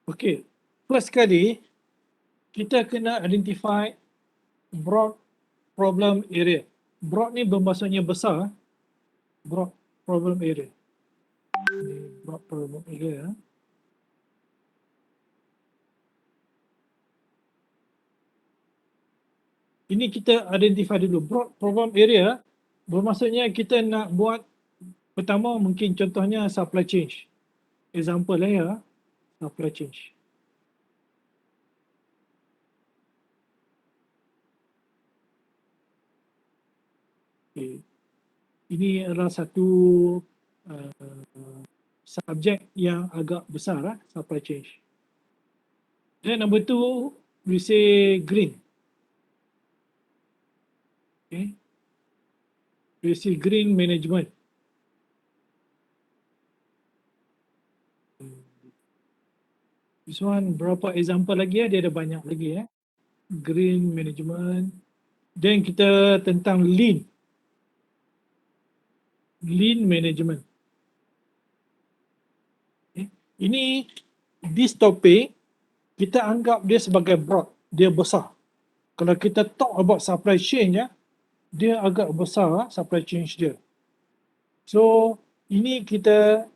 Okay, first kali kita kena identify broad problem area. Broad ni bermaksudnya besar. Broad problem area. Ni broad problem area. Ini kita identify dulu. Broad problem area bermaksudnya kita nak buat pertama mungkin contohnya supply chain. Example lah ya, supply chain. Okay. Ini adalah satu subjek yang agak besar lah, supply chain. Then number two, we say green. Okay. We say green management. This one berapa example lagi ya? Dia ada banyak lagi ya. Green management. Then kita tentang lean. Lean management. Okay. Ini this topic kita anggap dia sebagai broad, dia besar. Kalau kita talk about supply chain ya, dia agak besar supply chain dia. So ini kita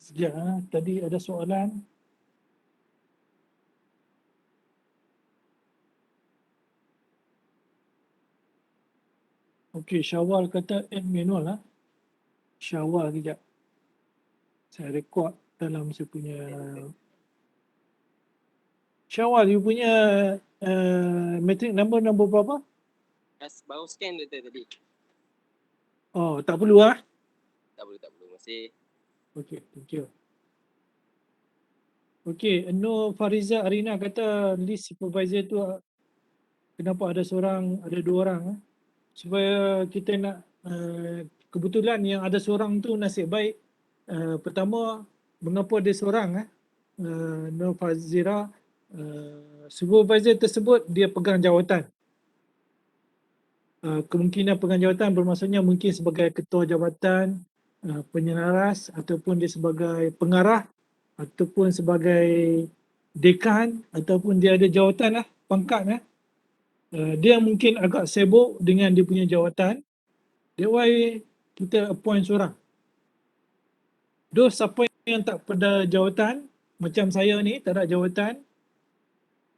sekejap, tadi ada soalan. Okey, Syawal kata add manual lah. Syawal kejap. Saya rekod dalam saya punya. Syawal, you punya metric number berapa? Baru scan tadi. Oh, tak perlu ah? Tak perlu. Masih. Okey, thank you. Okey, Nur Fariza Arina kata list supervisor tu kenapa ada seorang, ada dua orang supaya kita nak kebetulan yang ada seorang tu nasib baik. Pertama, mengapa dia seorang Nur Fazira, supervisor tersebut dia pegang jawatan. Kemungkinan pegang jawatan bermaksudnya mungkin sebagai ketua jabatan, penyelaras ataupun dia sebagai pengarah ataupun sebagai dekan ataupun dia ada jawatan lah, pangkat . Dia mungkin agak sibuk dengan dia punya jawatan. That's why kita appoint seorang. Those siapa yang tak pada jawatan, macam saya ni tak ada jawatan,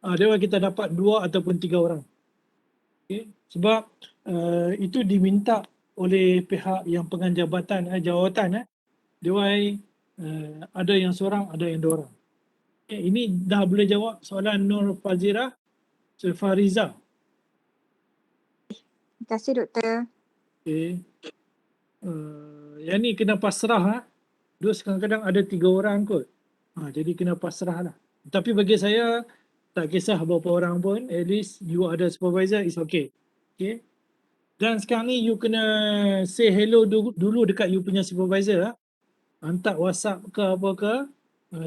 that's why kita dapat 2 ataupun 3 orang. Okay. Sebab itu diminta oleh pihak yang pegang jabatan, jawatan. That's why ada yang seorang, ada yang 2 orang. Okay. Ini dah boleh jawab soalan Nur Fazira, Fariza. Terima kasih doktor. Okay. Yang ni kena pasrah Terus kadang-kadang ada 3 orang kot. Jadi kena pasrah lah. Tapi bagi saya, tak kisah berapa orang pun, at least you ada supervisor, is okay. Okay. Dan sekarang ni you kena say hello dulu dekat you punya supervisor. Hantar WhatsApp ke apa ke,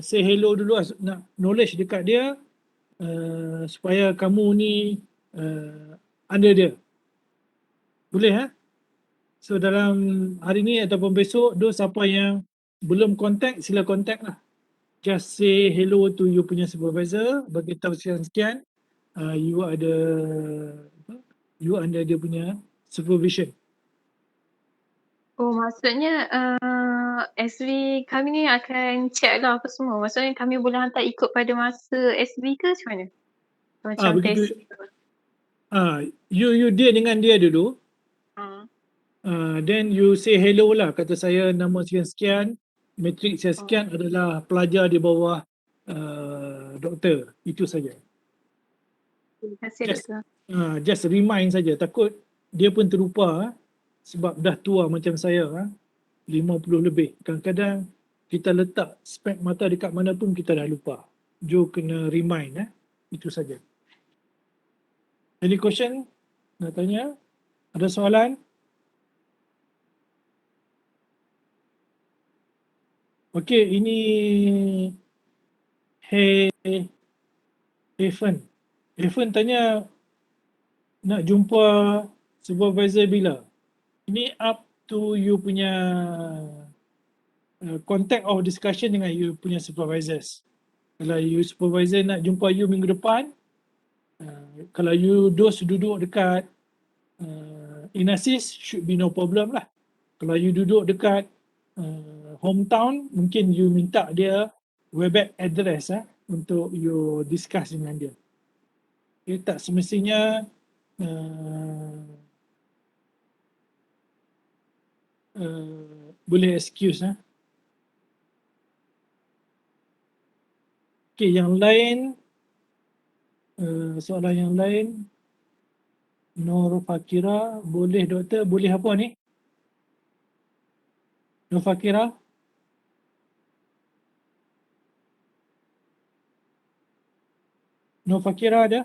say hello dulu, nak knowledge dekat dia, supaya kamu ni under dia. Boleh So dalam hari ni ataupun besok, siapa yang belum contact, sila contact lah. Just say hello to you punya supervisor, bagi tahu sekian-sekian, you under dia punya supervision. Oh, maksudnya SV kami ni akan check lah apa semua. Maksudnya kami boleh hantar ikut pada masa SV ke macam mana? Macam Begitu. test. You deal dengan dia dulu. Hmm. Then you say hello lah, kata saya nama sekian-sekian, matrik sekian adalah pelajar di bawah doktor. Itu saja. Terima kasih doktor. Just remind saja, takut dia pun terlupa sebab dah tua macam saya 50 lebih. Kadang-kadang kita letak spek mata dekat mana pun kita dah lupa. Jo kena remind itu saja. Any question? Nak tanya? Ada soalan? Okey, ini Evan tanya nak jumpa supervisor bila? Ini up to you punya contact of discussion dengan you punya supervisors. Kalau you supervisor nak jumpa you minggu depan, kalau you duduk dekat Inasis, should be no problem lah. Kalau you duduk dekat hometown, mungkin you minta dia Webex address untuk you discuss dengan dia. Okay, tak semestinya boleh excuse. Okay, yang lain, soalan yang lain, Nur Fakira, boleh doktor, boleh apa ni? Nur Fakira? Nur Fakira ada?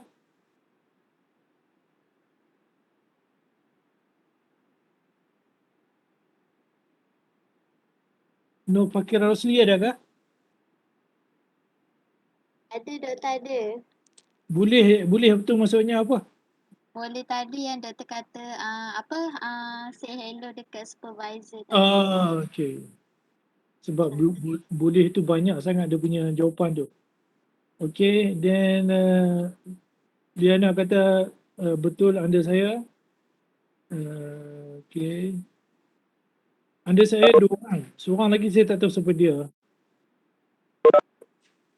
Nur Fakira Rosli ada ke? Ada doktor ada. Boleh betul maksudnya apa? Boleh tadi yang doktor kata say hello dekat supervisor tadi. Okay. Sebab boleh tu banyak sangat dia punya jawapan tu. Okay, then Diana kata betul anda saya. Okay. Anda saya 2 orang. Seorang lagi saya tak tahu siapa dia.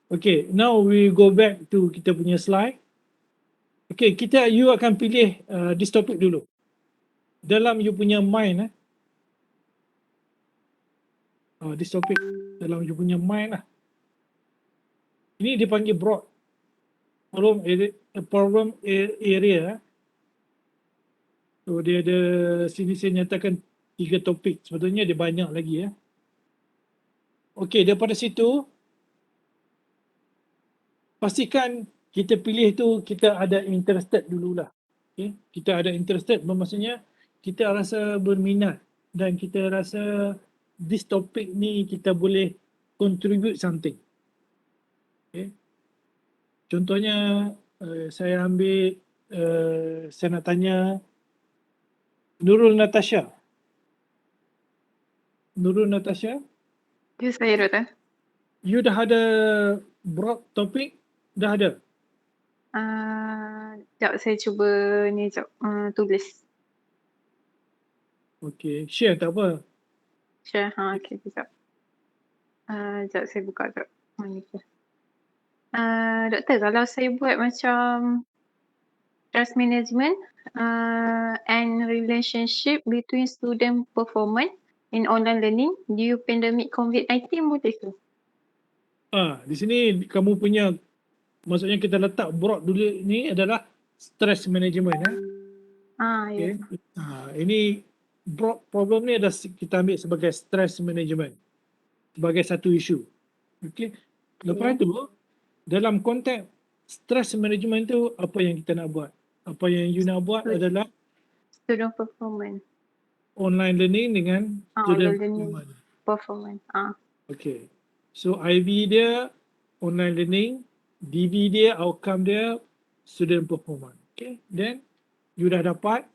Okay, now we go back to kita punya slide. Okay, you akan pilih this topic dulu. Dalam you punya mind this topic dalam you punya mind lah. Ini dipanggil broad problem area. So dia ada sini saya nyatakan 3 topik. Sebetulnya dia banyak lagi Okey, daripada situ pastikan kita pilih tu kita ada interested dululah. Okey, kita ada interested maksudnya kita rasa berminat dan kita rasa this topic ni kita boleh contribute something. Okey. Contohnya saya ambil saya nak tanya Nurul Natasha. Ya, saya doktor. You dah ada broad topik? Dah ada? Sekejap saya cuba ni tulis. Okay, share tak apa. Share, okey sekejap. Sekejap saya buka sekejap. Mana ke? Doktor, kalau saya buat macam stress management and relationship between student performance in online learning due pandemic COVID-19 boleh ke? Di sini kamu punya, maksudnya kita letak broad dulu ni adalah stress management. Ya. Okay. Ini broad problem ni adalah kita ambil sebagai stress management sebagai satu isu. Okay. Lepas tu dalam konteks stress management tu apa yang kita nak buat? Apa yang you nak buat adalah Student performance. online learning dengan student Performance. Okay. So IV dia online learning, DV dia outcome dia student performance. Okay. Then you dah dapat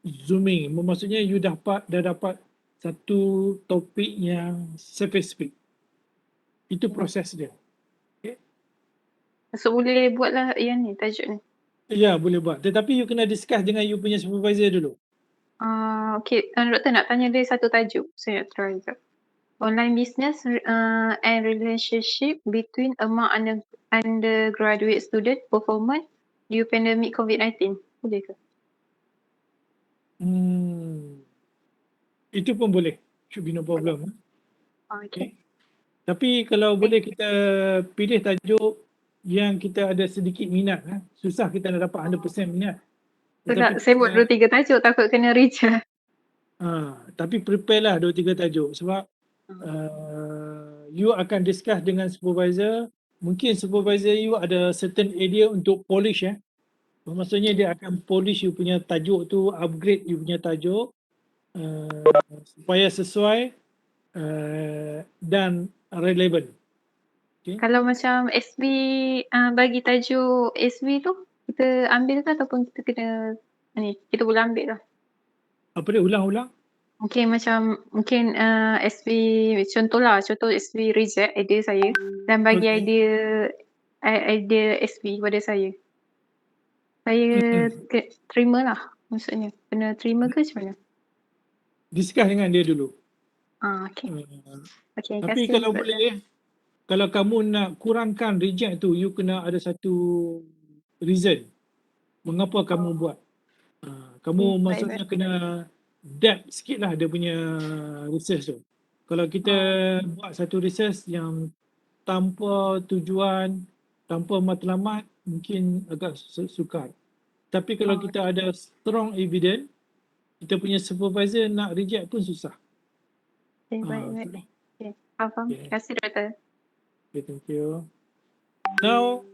zooming. Maksudnya you dah dapat satu topik yang spesifik. Itu proses dia. Okay. So boleh buatlah yang ni tajuk ni. Ya, boleh buat. Tetapi you kena discuss dengan you punya supervisor dulu. Okay, doktor nak tanya dia satu tajuk. Saya nak try sekejap. Online business and relationship between among undergraduate student performance due pandemic COVID-19. Boleh ke? Itu pun boleh. Should be no problem. Okay. Tapi kalau boleh kita pilih tajuk yang kita ada sedikit minat. Susah kita nak dapat 100% minat. Sebab saya buat 2-3 tajuk takut kena reject. Tapi prepare lah 2-3 tajuk sebab you akan discuss dengan supervisor. Mungkin supervisor you ada certain area untuk polish. Maksudnya dia akan polish you punya tajuk tu, upgrade you punya tajuk supaya sesuai dan relevan. Okay. Kalau macam SB bagi tajuk SB tu kita ambil ke ataupun kita kena kita boleh ambil lah. Apa dia ulang-ulang? Mungkin macam SV contohlah, contoh SV reject idea saya dan bagi Okey. idea SV kepada saya. Saya terimalah maksudnya. Kena terima ke macam mana? Discuss dengan dia dulu. Okey. Uh, Okey, terima Tapi kasih kalau Dr. boleh, kalau kamu nak kurangkan reject tu, you kena ada satu reason mengapa kamu buat. Kamu Baik, maksudnya baik. kena depth sikit lah dia punya research tu. Kalau kita buat satu research yang tanpa tujuan, tanpa matlamat, mungkin agak sukar. Tapi kalau kita ada strong evidence, kita punya supervisor nak reject pun susah. Baik, Ah, baik. Okey, faham. Okay. Terima kasih Dr. Okay, thank you. Now,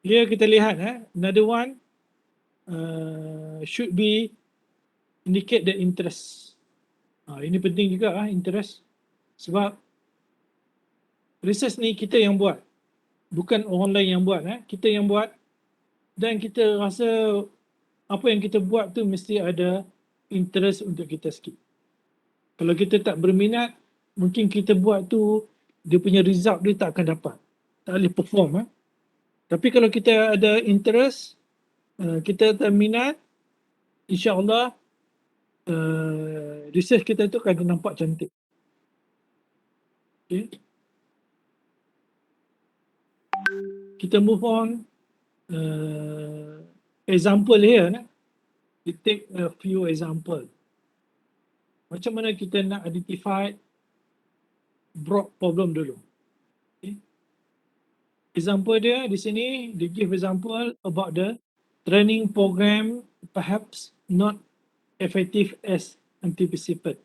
here kita lihat another one should be indicate the interest. Ini penting juga interest, sebab research ni kita yang buat, bukan orang lain yang buat. Kita yang buat dan kita rasa apa yang kita buat tu mesti ada interest untuk kita sikit. Kalau kita tak berminat, mungkin kita buat tu dia punya result dia tak akan dapat, tak boleh perform. Tapi kalau kita ada interest, kita tak minat, insya-Allah research kita tu akan nampak cantik. Okay. Kita move on. Example here. We take a few example. Macam mana kita nak identify broad problem dulu. Okay. Example dia di sini, they give example about the training program perhaps not effective as anticipated.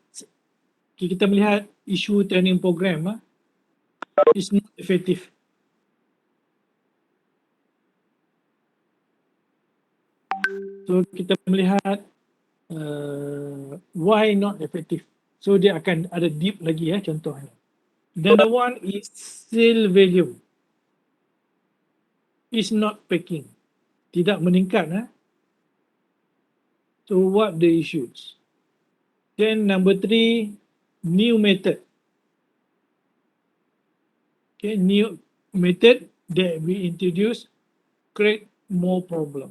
Okay, kita melihat isu training program is not effective. So kita melihat why not effective. So dia akan ada deep lagi contohnya. Then the one is sale value is not picking, tidak meningkat. So what the issues? Then number 3, new method. Okay, new method that we introduce create more problem.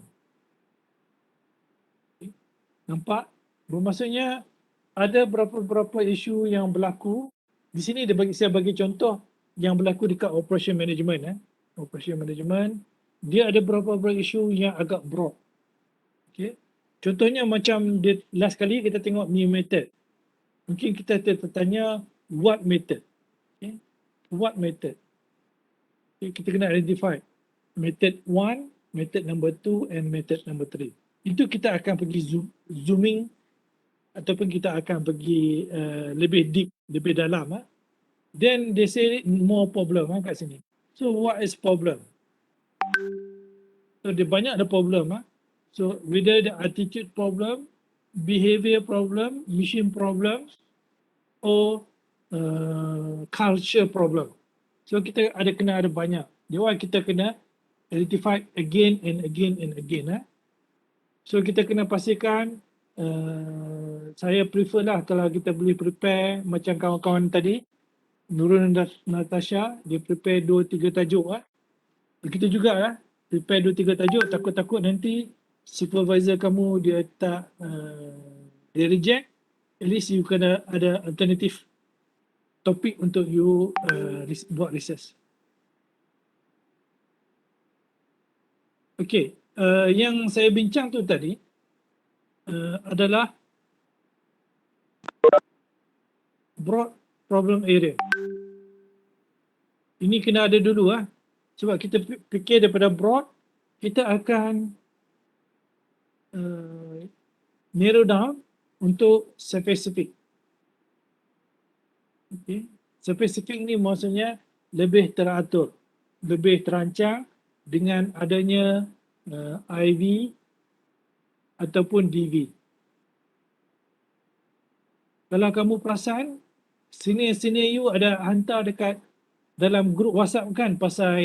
Okay. Nampak? Bermaksudnya ada berapa isu yang berlaku. Di sini saya bagi contoh yang berlaku dekat operation management. Operation management, dia ada beberapa isu yang agak broad. Okay. Contohnya macam last kali kita tengok new method. Mungkin kita tertanya what method. Okay. What method? Okay, kita kena identify method 1, method number 2 and method number 3. Itu kita akan pergi zooming ataupun kita akan pergi lebih deep, lebih dalam. Then they say more problem kat sini. So what is problem? So dia banyak ada problem. So whether the attitude problem, behavior problem, mission problem or culture problem. So kita kena ada banyak. Dia kita kena identify again and again and again. So kita kena pastikan, saya prefer lah kalau kita boleh prepare macam kawan-kawan tadi, Nurul dan Natasha, dia prepare 2-3 tajuk. Begitu juga prepare 2-3 tajuk, takut-takut nanti supervisor kamu dia tak, dia reject, at least you kena ada alternative topik untuk you buat research. Okay, yang saya bincang tu tadi adalah broad problem area. Ini kena ada dulu sebab kita fikir daripada broad, kita akan narrow down untuk specific. Okay. Specific ni maksudnya lebih teratur, lebih terancang dengan adanya IV ataupun DV. Kalau kamu perasan, senior you ada hantar dekat dalam grup WhatsApp kan pasal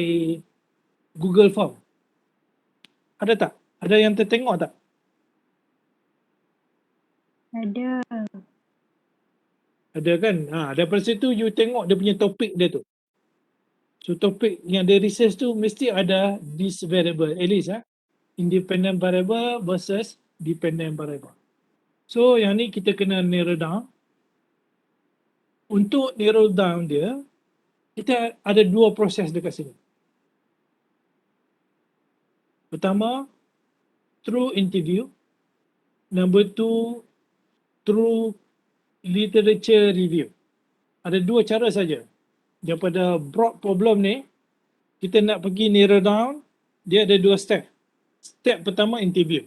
Google Form. Ada tak? Ada yang tertengok tak? Ada. Ada kan? Daripada situ you tengok dia punya topik dia tu. So topik yang dia research tu mesti ada this variable, at least independent variable versus dependent variable. So yang ni kita kena narrow down. Untuk narrow down dia, kita ada dua proses dekat sini. Pertama, through interview. Number two, through literature review. Ada dua cara saja. Daripada broad problem ni, kita nak pergi narrow down, dia ada dua step. Step pertama, interview.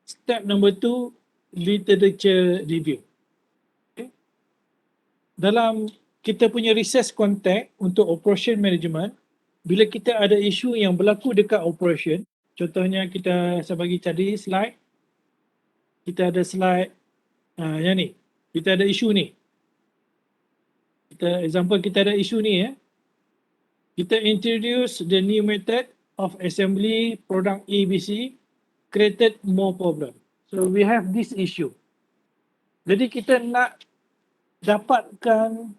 Step number two, literature review. Okay. Dalam kita punya research context untuk operation management, bila kita ada isu yang berlaku dekat operation, contohnya saya bagi tadi slide, kita ada slide yang ni, kita ada isu ni. Kita ada isu ni Kita introduce the new method of assembly product ABC, created more problem. So we have this issue. Jadi kita nak dapatkan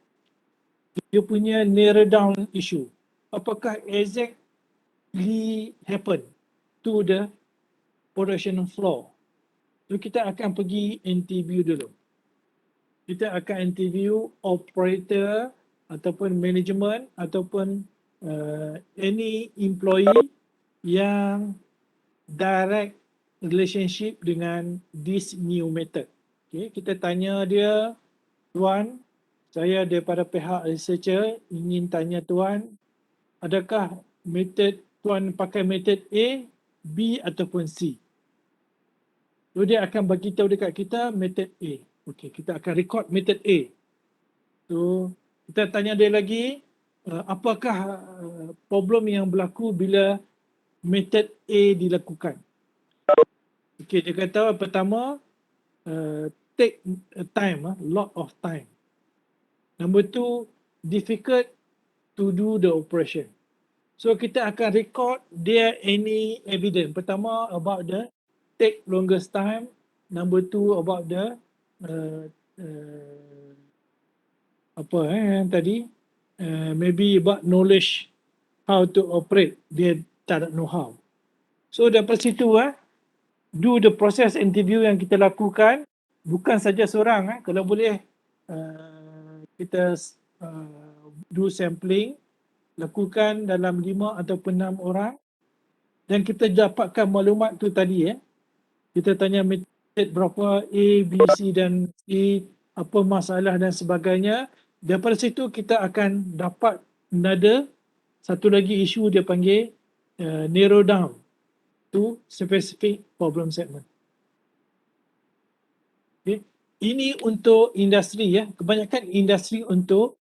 dia punya narrow down issue. Apakah exactly happen to the production floor. So kita akan pergi interview dulu. Kita akan interview operator ataupun management ataupun any employee yang direct relationship dengan this new method. Okay, kita tanya dia, Tuan, saya daripada pihak researcher ingin tanya Tuan, adakah method Tuan pakai method A, B ataupun C? So dia akan bagi tahu dekat kita method A. Okey, kita akan record method A. So kita tanya dia lagi, apakah problem yang berlaku bila method A dilakukan? Okey, dia kata pertama, take time, lot of time. Number two, difficult to do the operation. So kita akan record dia any evidence. Pertama about the take longest time. Number two about the yang tadi maybe about knowledge how to operate. Dia tak ada know how. So daripada situ do the process interview yang kita lakukan bukan saja seorang kalau boleh kita do sampling, lakukan dalam 5 ataupun 6 orang dan kita dapatkan maklumat tu tadi kita tanya method berapa A, B, C dan E, apa masalah dan sebagainya. Daripada situ kita akan dapat another satu lagi isu dia panggil narrow down to specific problem segment. Okay. Ini untuk industri kebanyakan industri untuk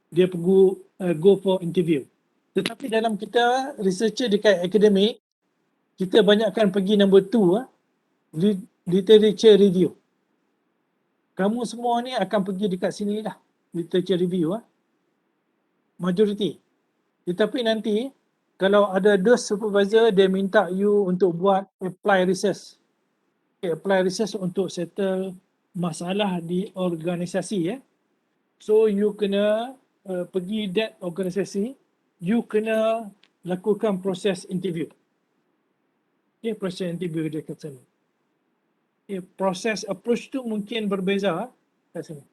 dia pergi go for interview. Tetapi dalam kita researcher dekat akademik, kita banyakkan pergi number 2, literature review. Kamu semua ni akan pergi dekat sini lah, literature review majority. Tetapi nanti kalau ada those supervisor dia minta you untuk buat apply research. Okay, apply research untuk settle masalah di organisasi So you kena pergi that organisasi, you kena lakukan proses interview. Okay, proses interview dia kat sana. Okay, proses approach tu mungkin berbeza kat sini.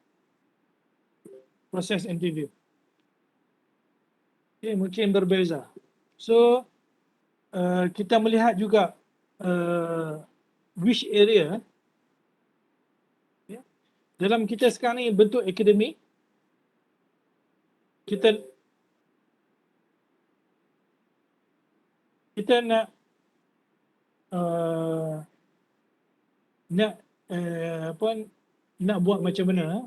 Proses interview. Okay, mungkin berbeza. So kita melihat juga which area dalam kita sekarang ni bentuk akademik, kita nak nak buat macam mana?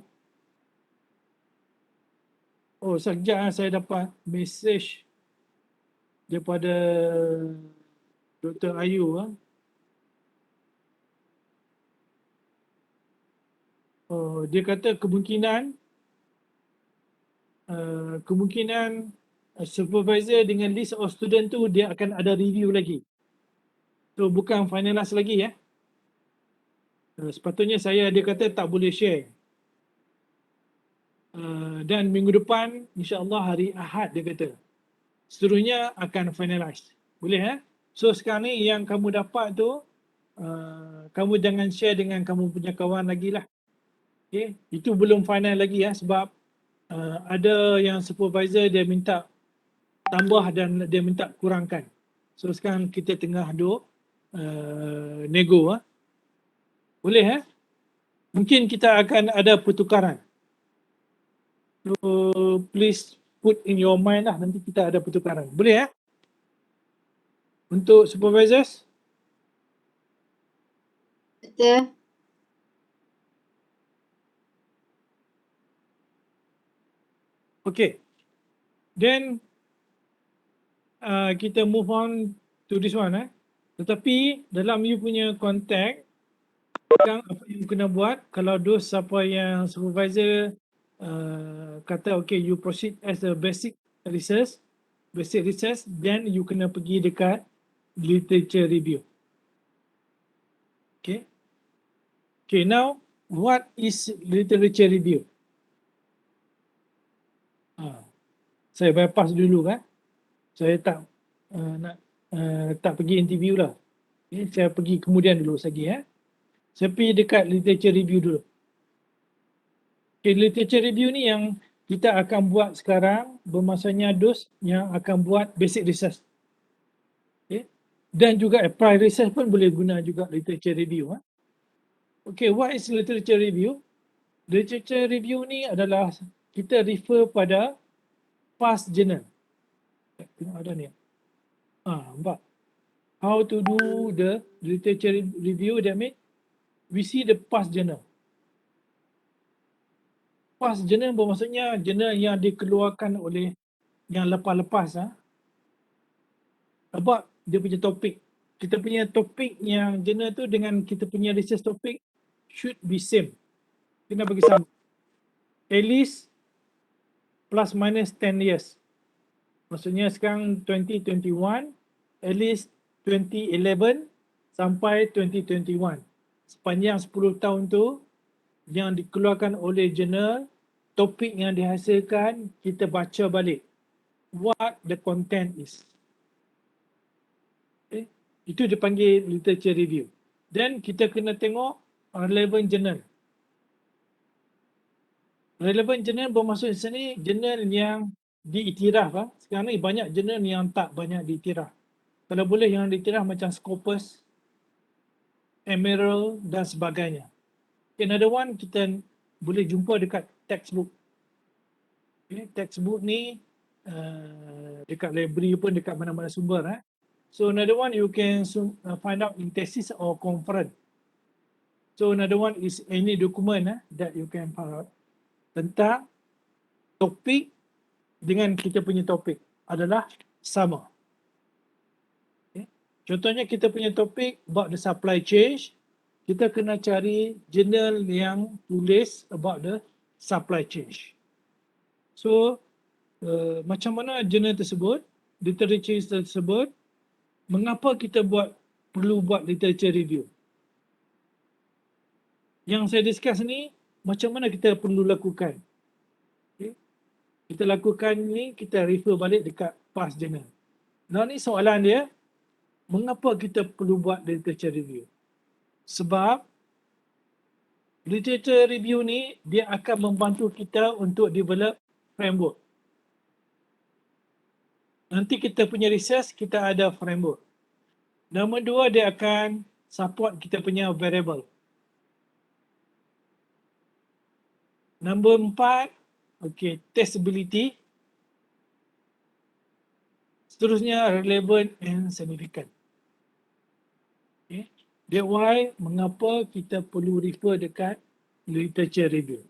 Oh, sekejap saya dapat message daripada Dr. Ayu dia kata kemungkinan supervisor dengan list of student tu dia akan ada review lagi. So bukan finalize lagi Sepatutnya dia kata tak boleh share. Dan minggu depan insya-Allah hari Ahad dia kata seterusnya akan finalize. Boleh So sekarang ni yang kamu dapat tu kamu jangan share dengan kamu punya kawan lagi lah. Okay? Itu belum final lagi sebab ada yang supervisor dia minta tambah dan dia minta kurangkan. So sekarang kita tengah duk nego Boleh Mungkin kita akan ada pertukaran. So please put in your mind lah, nanti kita ada pertukaran. Boleh Untuk supervisors? Betul. Okay. Then kita move on to this one Tetapi dalam you punya contact, sekarang apa yang you kena buat, kalau siapa yang supervisor kata okay you proceed as a basic research, then you kena pergi dekat literature review. Okay, now what is literature review? Saya bypass dulu Saya tak tak pergi interview lah. Saya pergi kemudian dulu lagi Saya pergi dekat literature review dulu. Okay, literature review ni yang kita akan buat sekarang bermasanya dos yang akan buat basic research. Okay. Dan juga apply research pun boleh guna juga literature review. Okay, what is literature review? Literature review ni adalah kita refer pada past journal. Tengok ada ni. Nampak? How to do the literature review, that means we see the past journal. Past journal bermaksudnya journal yang dikeluarkan oleh yang lepas-lepas about dia punya topik. Kita punya topik yang journal tu dengan kita punya research topik should be same. Kena bagi sama. At least plus minus 10 years. Maksudnya sekarang 2021, at least 2011 sampai 2021. Sepanjang 10 tahun tu yang dikeluarkan oleh jurnal, topik yang dihasilkan, kita baca balik what the content is. Okay. Itu dipanggil literature review. Then kita kena tengok relevant journal. Relevant journal bermaksud di sini journal yang diiktiraf. Sekarang ni banyak journal yang tak banyak diiktiraf. Kalau boleh yang diiktiraf macam Scopus, Emerald dan sebagainya. Another one kita boleh jumpa dekat textbook. Okay, textbook ni dekat library pun dekat mana-mana sumber. So another one you can find out in thesis or conference. So another one is any document that you can find out tentang topik dengan kita punya topik adalah sama. Okay. Contohnya kita punya topik about the supply chain, kita kena cari jurnal yang tulis about the supply chain. So macam mana jurnal tersebut, literature tersebut, mengapa kita perlu buat literature review? Yang saya discuss ni, macam mana kita perlu lakukan? Okay. Kita lakukan ni, kita refer balik dekat past journal. Nah ni soalan dia, mengapa kita perlu buat literature review? Sebab literature review ni dia akan membantu kita untuk develop framework. Nanti kita punya research, kita ada framework. Nombor dua, dia akan support kita punya variable. Nombor empat, testability. Seterusnya, relevant and significant. That's why mengapa kita perlu refer dekat literature review.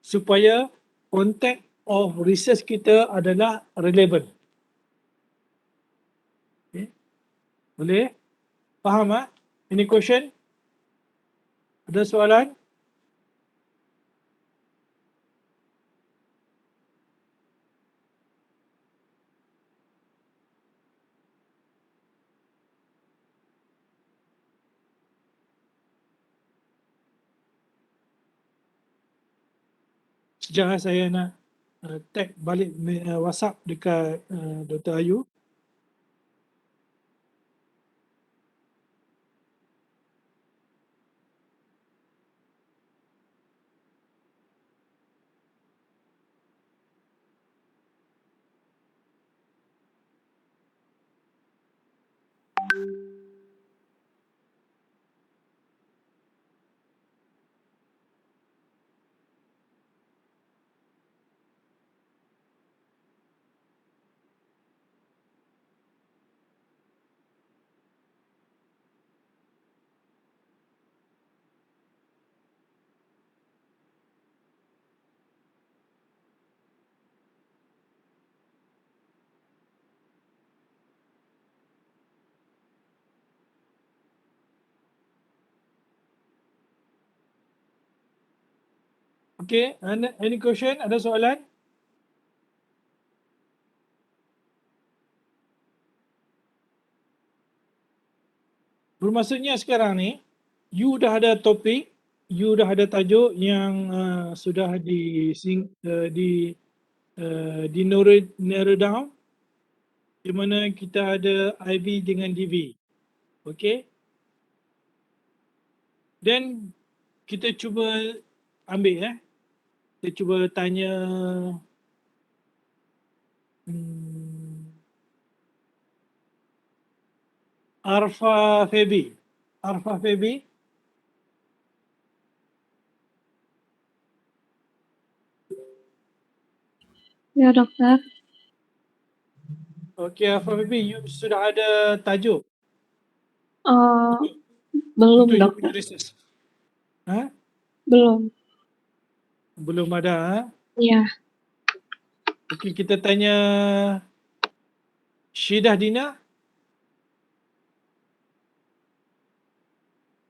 Supaya content of research kita adalah relevant. Boleh? Faham Any question? Ada soalan? sekejap saya nak tag balik WhatsApp dekat Dr. Ayu. Okay, any question? Ada soalan? Bermaksudnya sekarang ni, you dah ada topik, you dah ada tajuk yang sudah narrow down, di mana kita ada IV dengan DV. Okay? Then kita cuba ambil kita cuba tanya Arfa Febi. Arfa Febi. Ya dokter. Okay, Arfa Febi, you sudah ada tajuk Belum untuk you dokter. punya research? Ha? Belum. Belum ada. Iya. Okay, kita tanya Syidah Dina.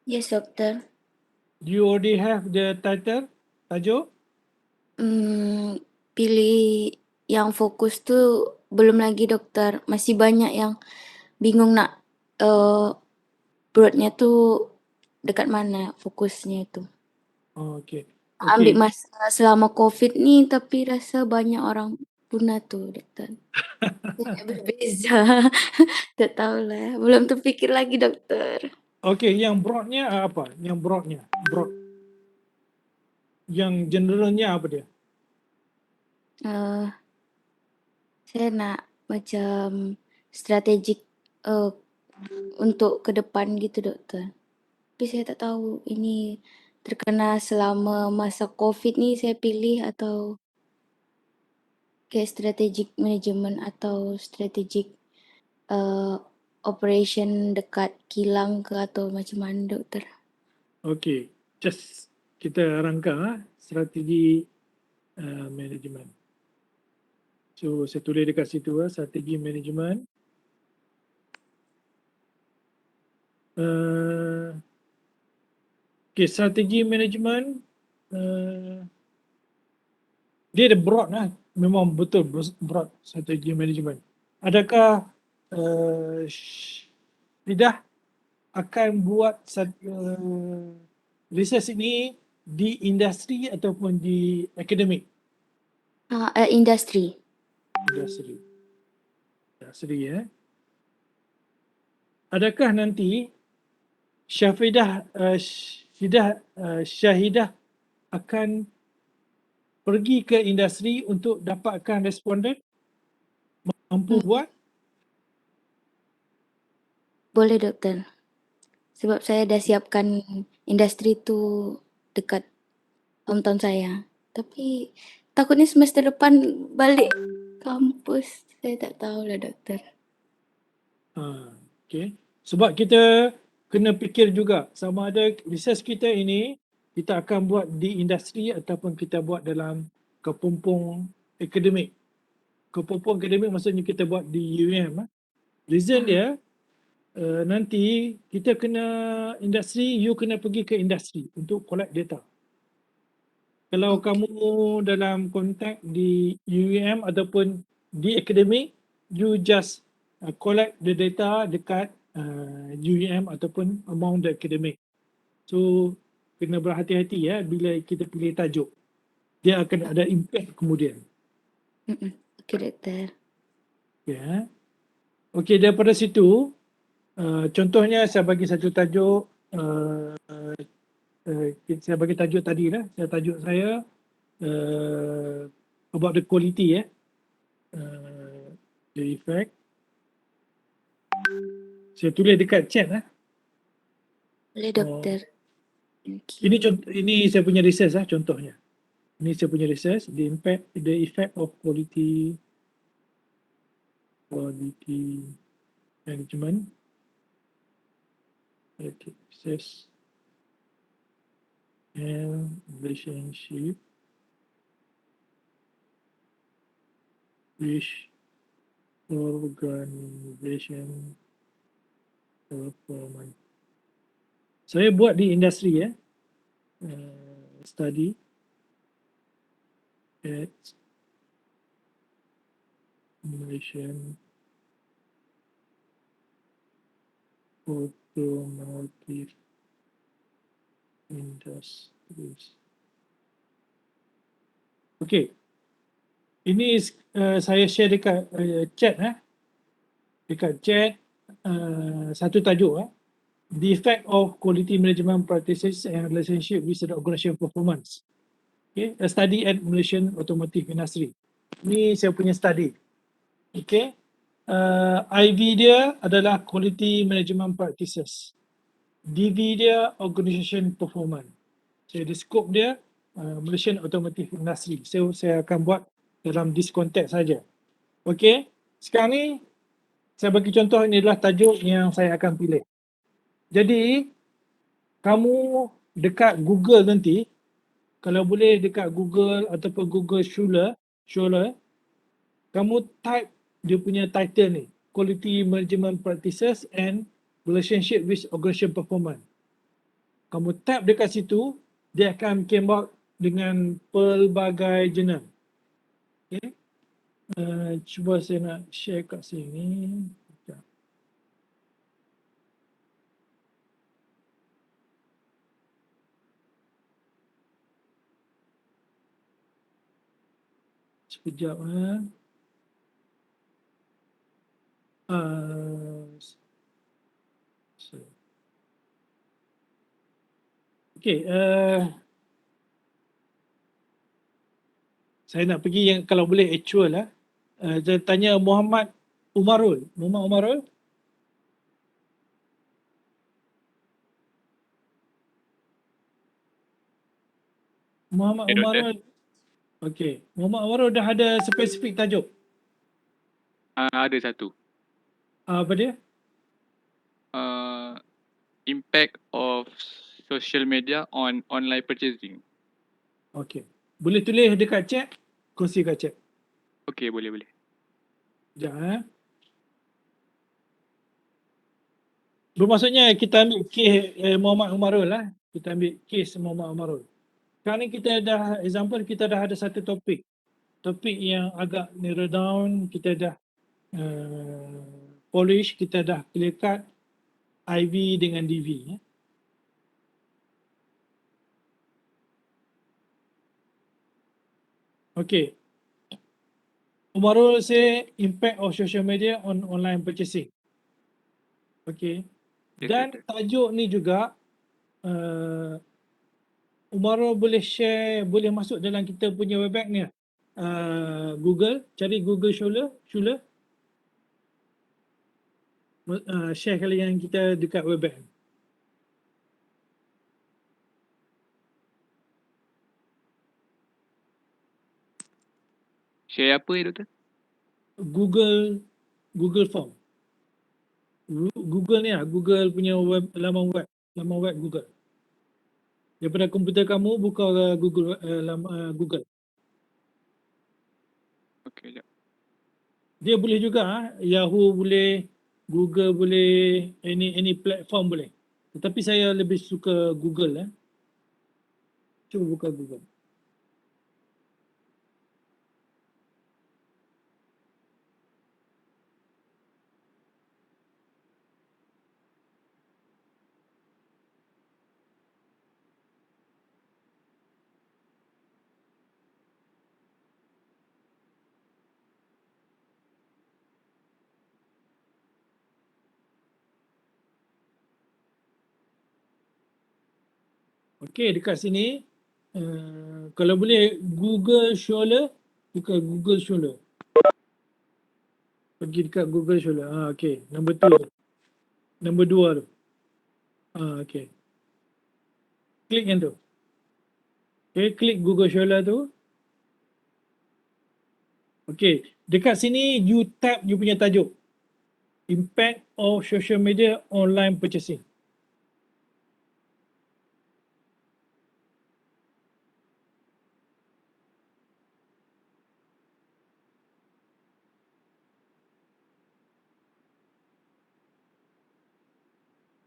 Yes, dokter. Do you already have the title, tajuk? Pilih yang fokus tu belum lagi dokter. Masih banyak yang bingung nak broadnya tu dekat mana fokusnya itu. Oh, okay. Ambil masa selama COVID ni tapi rasa banyak orang guna tu dokter. Berbeza. Tak tahulah. Belum terfikir lagi dokter. Okay, yang broadnya apa? Yang broadnya, broad. Yang generalnya apa dia? Saya nak macam strategik untuk ke depan gitu dokter. Tapi saya tak tahu ini terkena selama masa COVID ni saya pilih atau kayak strategic management atau strategic operation dekat kilang ke atau macam mana dokter? Okay, just kita rangka strategi manajemen. So saya tulis dekat situ strategi manajemen. Okay, strategi manajemen dia ada broad memang betul broad strategi manajemen. Adakah Syidah akan buat research ini di industri ataupun di akademik? Industri. Industri Adakah nanti Syahidah akan pergi ke industri untuk dapatkan responden? Mampu buat? Boleh dokter. Sebab saya dah siapkan industri tu dekat hometown saya. Tapi takutnya semester depan balik kampus. Saya tak tahulah dokter. Okay. Sebab kita kena fikir juga sama ada research kita ini kita akan buat di industri ataupun kita buat dalam kepompong akademik. Kepompong akademik maksudnya kita buat di UM. Reason dia nanti kita kena industri, you kena pergi ke industri untuk collect data. Kalau kamu dalam kontak di UM ataupun di akademik, you just collect the data dekat UM ataupun among the academic. So kena berhati-hati bila kita pilih tajuk. dia akan ada impact kemudian. Okey, doktor. Ya. Okey, daripada situ, contohnya saya bagi satu tajuk, saya bagi tajuk tadi lah. Tajuk saya about the quality, the effect. Saya tulis dekat chat lah. Boleh, doktor. Thank you. Ini saya punya research lah contohnya. Ini saya punya research, the effect of quality management, success and relationship with organization performance. Saya buat di industri study at Malaysian automotive industries. Okay, ini saya share dekat chat dekat chat satu tajuk the effect of quality management practices and relationship with the organization performance. Okay, a study at Malaysian automotive industry. Ini saya punya study. Okay, IV dia adalah quality management practices. DV dia organization performance. Jadi scope dia Malaysian automotive industry. Saya akan buat dalam this context saja. Okay, sekarang ni saya bagi contoh, ini adalah tajuk yang saya akan pilih. Jadi kamu dekat Google nanti, kalau boleh dekat Google ataupun Google Scholar, kamu type dia punya title ni, Quality Management Practices and Relationship with Organization Performance. Kamu tap dekat situ, dia akan came out dengan pelbagai jurnal. Okay. Cuba saya nak share kat sini. Sekejap. Okay. Saya nak pergi yang kalau boleh actual lah. Saya tanya Muhammad Umarul. Muhammad Umarul. Okey. Muhammad Umarul dah ada spesifik tajuk? Ada satu. Apa dia? Impact of social media on online purchasing. Okey. Boleh tulis dekat chat? Kongsi kat chat. Okey, boleh. Sekejap. Bermaksudnya kita ambil kes Muhammad Umarul lah. Kita ambil kes Muhammad Umarul. Sekarang ni kita dah, example kita dah ada satu topik. Topik yang agak narrow down, kita dah polish, kita dah clear cut IV dengan DV. Okay. Umarul say impact of social media on online purchasing. Okay. Dan tajuk ni juga Umarul boleh share, boleh masuk dalam kita punya webback ni. Google, cari Google Scholar. Share kali yang kita dekat webback. Share apa ya, doktor? Google Form. Google ni Google punya laman web Google. Daripada komputer kamu buka Google Google. Okey, jap. Dia boleh juga Yahoo boleh, Google boleh, any platform boleh. Tetapi saya lebih suka Google. Cuba buka Google. Okey, dekat sini kalau boleh Google Scholar, bukan Google Scholar. Pergi dekat Google Scholar. Okey, nombor 2. Nombor 2 tu. Okey. Klik yang tu. Okey, klik Google Scholar tu. Okey, dekat sini you tap you punya tajuk. Impact of social media online purchasing.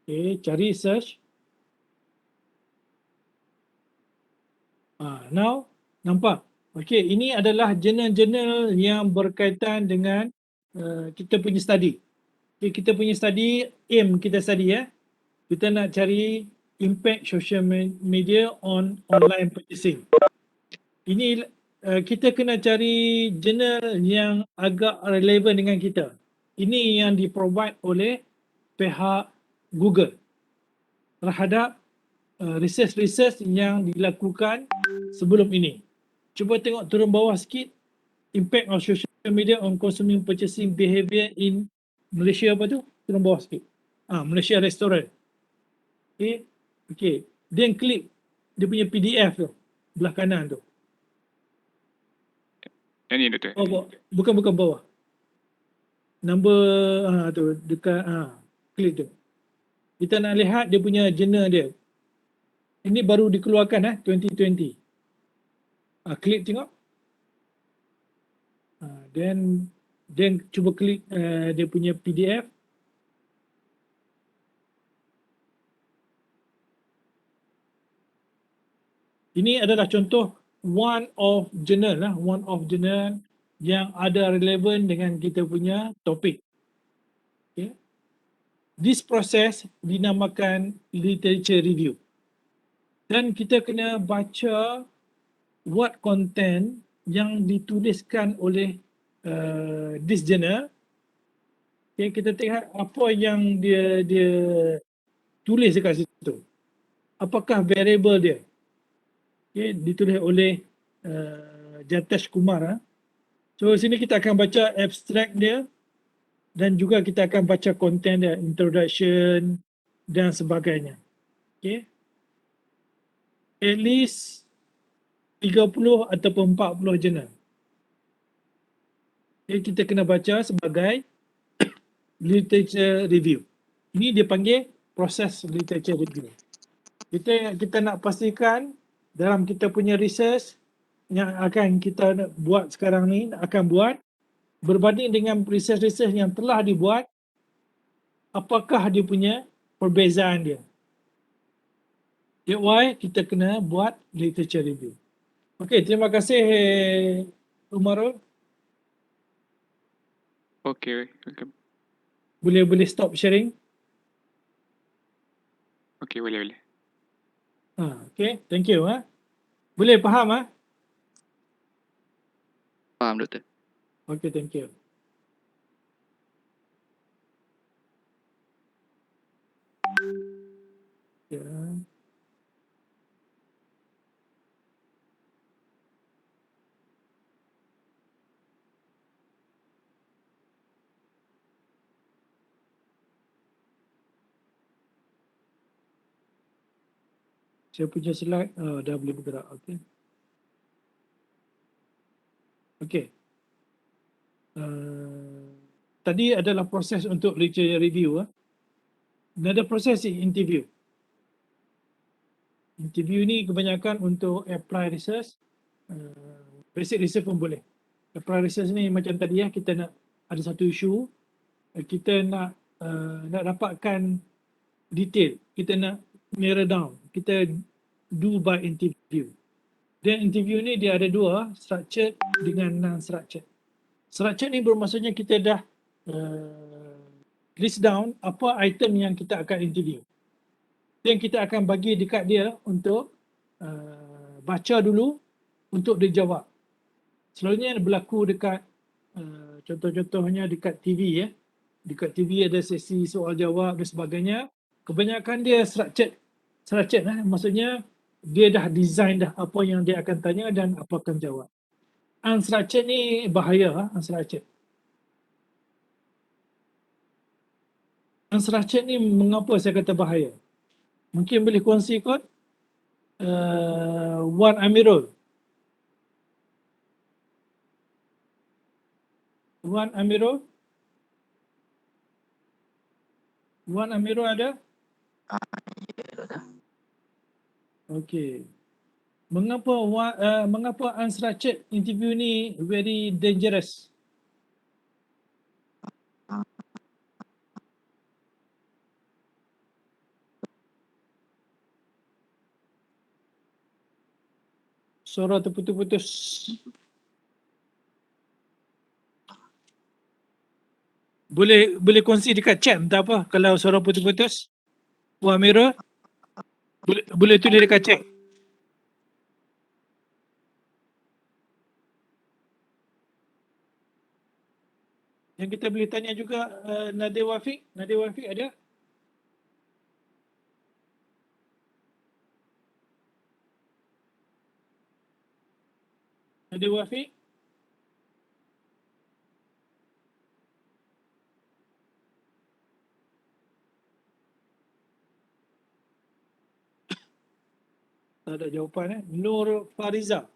Okey, cari search. Now, nampak? Okey, ini adalah jurnal-jurnal yang berkaitan dengan kita punya study. Okay, kita punya study, aim kita study ya. Kita nak cari impact social media on online purchasing. Ini kita kena cari jurnal yang agak relevan dengan kita. Ini yang di-provide oleh pihak Google terhadap research-research yang dilakukan sebelum ini. Cuba tengok turun bawah sikit. Impact of social media on consuming purchasing behavior in Malaysia apa tu? Turun bawah sikit. Malaysia Restaurant. Okay. Okay. Then klik dia punya PDF tu. Belah kanan tu. Yang ni Doktor. Bukan bawah. Number tu dekat klik tu. Kita nak lihat dia punya jurnal dia. Ini baru dikeluarkan 2020. Klik tengok. Then cuba klik dia punya PDF. Ini adalah contoh one of journal yang ada relevan dengan kita punya topik. Okay. This process dinamakan literature review. Dan kita kena baca what content yang dituliskan oleh this journal. Okay, kita tengok apa yang dia tulis dekat situ. Apakah variable dia? Okay, ditulis oleh Jatesh Kumar. So sini kita akan baca abstract dia dan juga kita akan baca content dia, introduction dan sebagainya. Okay. At least 30 ataupun 40 jurnal. Okay, kita kena baca sebagai literature review. Ini dia panggil proses literature review. Kita nak pastikan dalam kita punya research yang akan kita buat sekarang ni, akan buat berbanding dengan research-research yang telah dibuat, apakah dia punya perbezaan dia. That's why kita kena buat literature review. Okey, terima kasih Umarul. Okay, welcome. Boleh stop sharing? Okay, boleh. Okay, thank you. Boleh faham? Faham Doktor. Okay, thank you. Ya. Saya punya slide dah boleh bergerak. Okay. Okay. Tadi adalah proses untuk literature review. Another proses is interview. Interview ni kebanyakan untuk apply research. Basic research pun boleh. Apply research ni macam tadi kita nak ada satu isu, kita nak dapatkan detail, kita nak narrow down, kita do by interview. Dan interview ni dia ada dua, structured dengan non-structured. Structured ni bermaksudnya kita dah list down apa item yang kita akan interview. Dan kita akan bagi dekat dia untuk baca dulu untuk dia jawab. Selalunya berlaku dekat contoh-contohnya dekat TV Dekat TV ada sesi soal jawab dan sebagainya. Kebanyakan dia structured maksudnya dia dah design dah apa yang dia akan tanya dan apa akan jawab. Unstructured ni bahaya, unstructured. Unstructured ni mengapa saya kata bahaya? Mungkin boleh kongsi kot Wan Amirul. Wan Amirul? Wan Amirul ada? Okey. Mengapa unstructured interview ni very dangerous? Suara terputus-putus. Boleh kongsi dekat chat entah apa kalau suara putus-putus? Wan Amirul? Boleh tulis dekat chat. Yang kita boleh tanya juga Nadir Wafiq. Nadir Wafiq ada? Nadir Wafiq? Tak ada jawapan. Nur Fariza.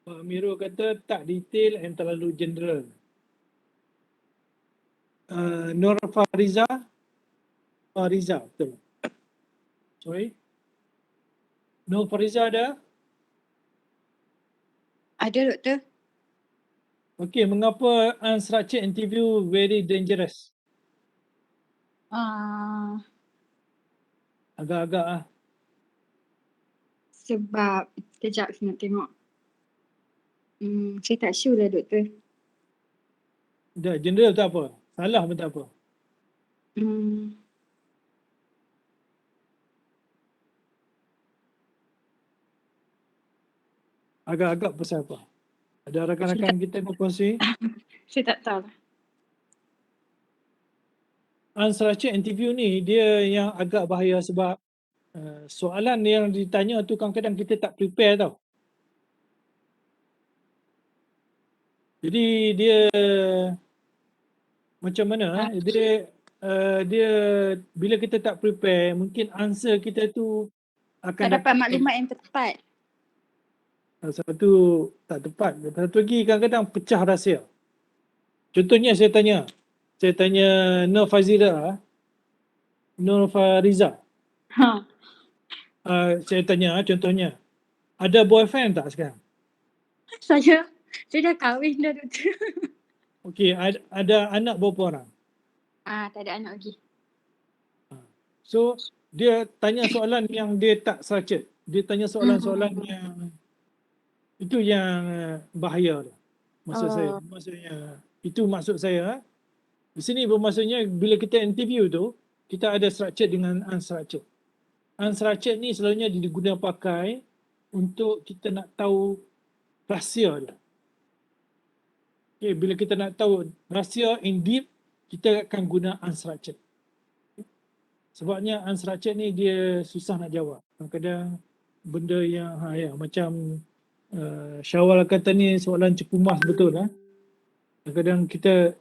Pak Amirul kata tak detail and terlalu general. Nur Fariza. Fariza, betul. Sorry. Nur Fariza ada? Ada doktor. Okey, mengapa unstructured interview very dangerous? Agak-agak Sebab kejap saya nak tengok. Saya tak sure lah doktor. Dah general tak apa. Salah pun tak apa. Agak-agak pasal apa? Ada rakan-rakan kita berkongsi? Saya tak tahu lah. Unstructured interview ni dia yang agak bahaya sebab soalan yang ditanya tu kadang-kadang kita tak prepare tau. Jadi dia macam mana? Dia bila kita tak prepare, mungkin answer kita tu akan Tak dapat maklumat yang tepat. satu tak tepat. Satu lagi kadang-kadang pecah rahsia. Contohnya saya tanya Nur Fazira, Nur Fariza. Saya tanya contohnya, ada boyfriend tak sekarang? Saya dah kahwin dah doktor. Okey, ada anak berapa orang? Tak ada anak lagi. So, dia tanya soalan yang dia tak structured. Dia tanya soalan-soalan yang itu yang bahaya tu. Maksud saya. Di sini bermaksudnya bila kita interview tu, kita ada structured dengan unstructured. Unstructured ni selalunya digunakan pakai untuk kita nak tahu rahsia dia. Okay, bila kita nak tahu rahsia in deep, kita akan guna unstructured. Sebabnya unstructured ni dia susah nak jawab. Kadang-kadang benda yang macam Syawal kata ni soalan cepumas betul lah. Kadang-kadang kita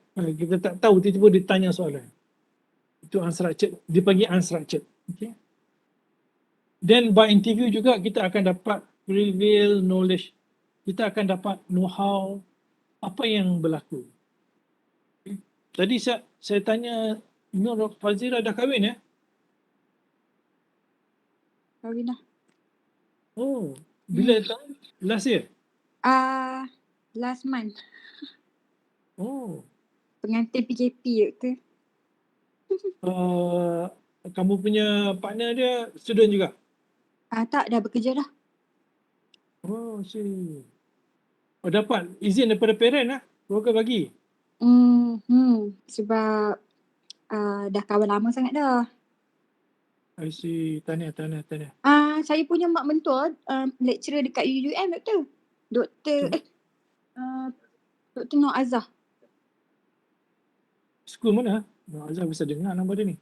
tak tahu tiba-tiba dia tanya soalan. Itu unstructured, dipanggil unstructured. Okay. Then by interview juga kita akan dapat reveal knowledge. Kita akan dapat know-how apa yang berlaku. Okay. Tadi saya tanya Nur Fazira dah kahwin ya? Kahwin dah. Oh, bila tahun? Last year? Last month. Oh. Pengantin PKP doktor. Kamu punya partner dia student juga? Tak, dah bekerja dah. Oh, see. Oh, dapat izin daripada parent lah? Keluarga bagi? Sebab dah kawan lama sangat dah. I see. Tahniah. Saya punya mak mentua lecturer dekat UUM doktor. Doktor Nur Azhar. School mana? Azhar bisa dengar nama dia ni.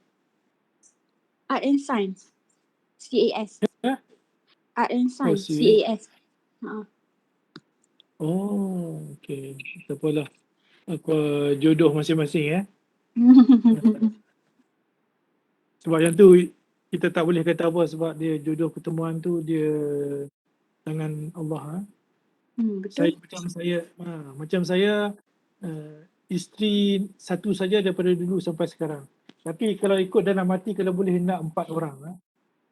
Art and Science. CAS. Ya? Art and Science. CAS. CAS. Ha. Oh, okey. Tak apalah. Aku jodoh masing-masing ya. Sebab yang tu kita tak boleh kata apa sebab dia jodoh pertemuan tu dia tangan Allah. Betul. Macam saya isteri satu saja daripada dulu sampai sekarang. Tapi kalau ikut dalam hati kalau boleh nak 4 orang.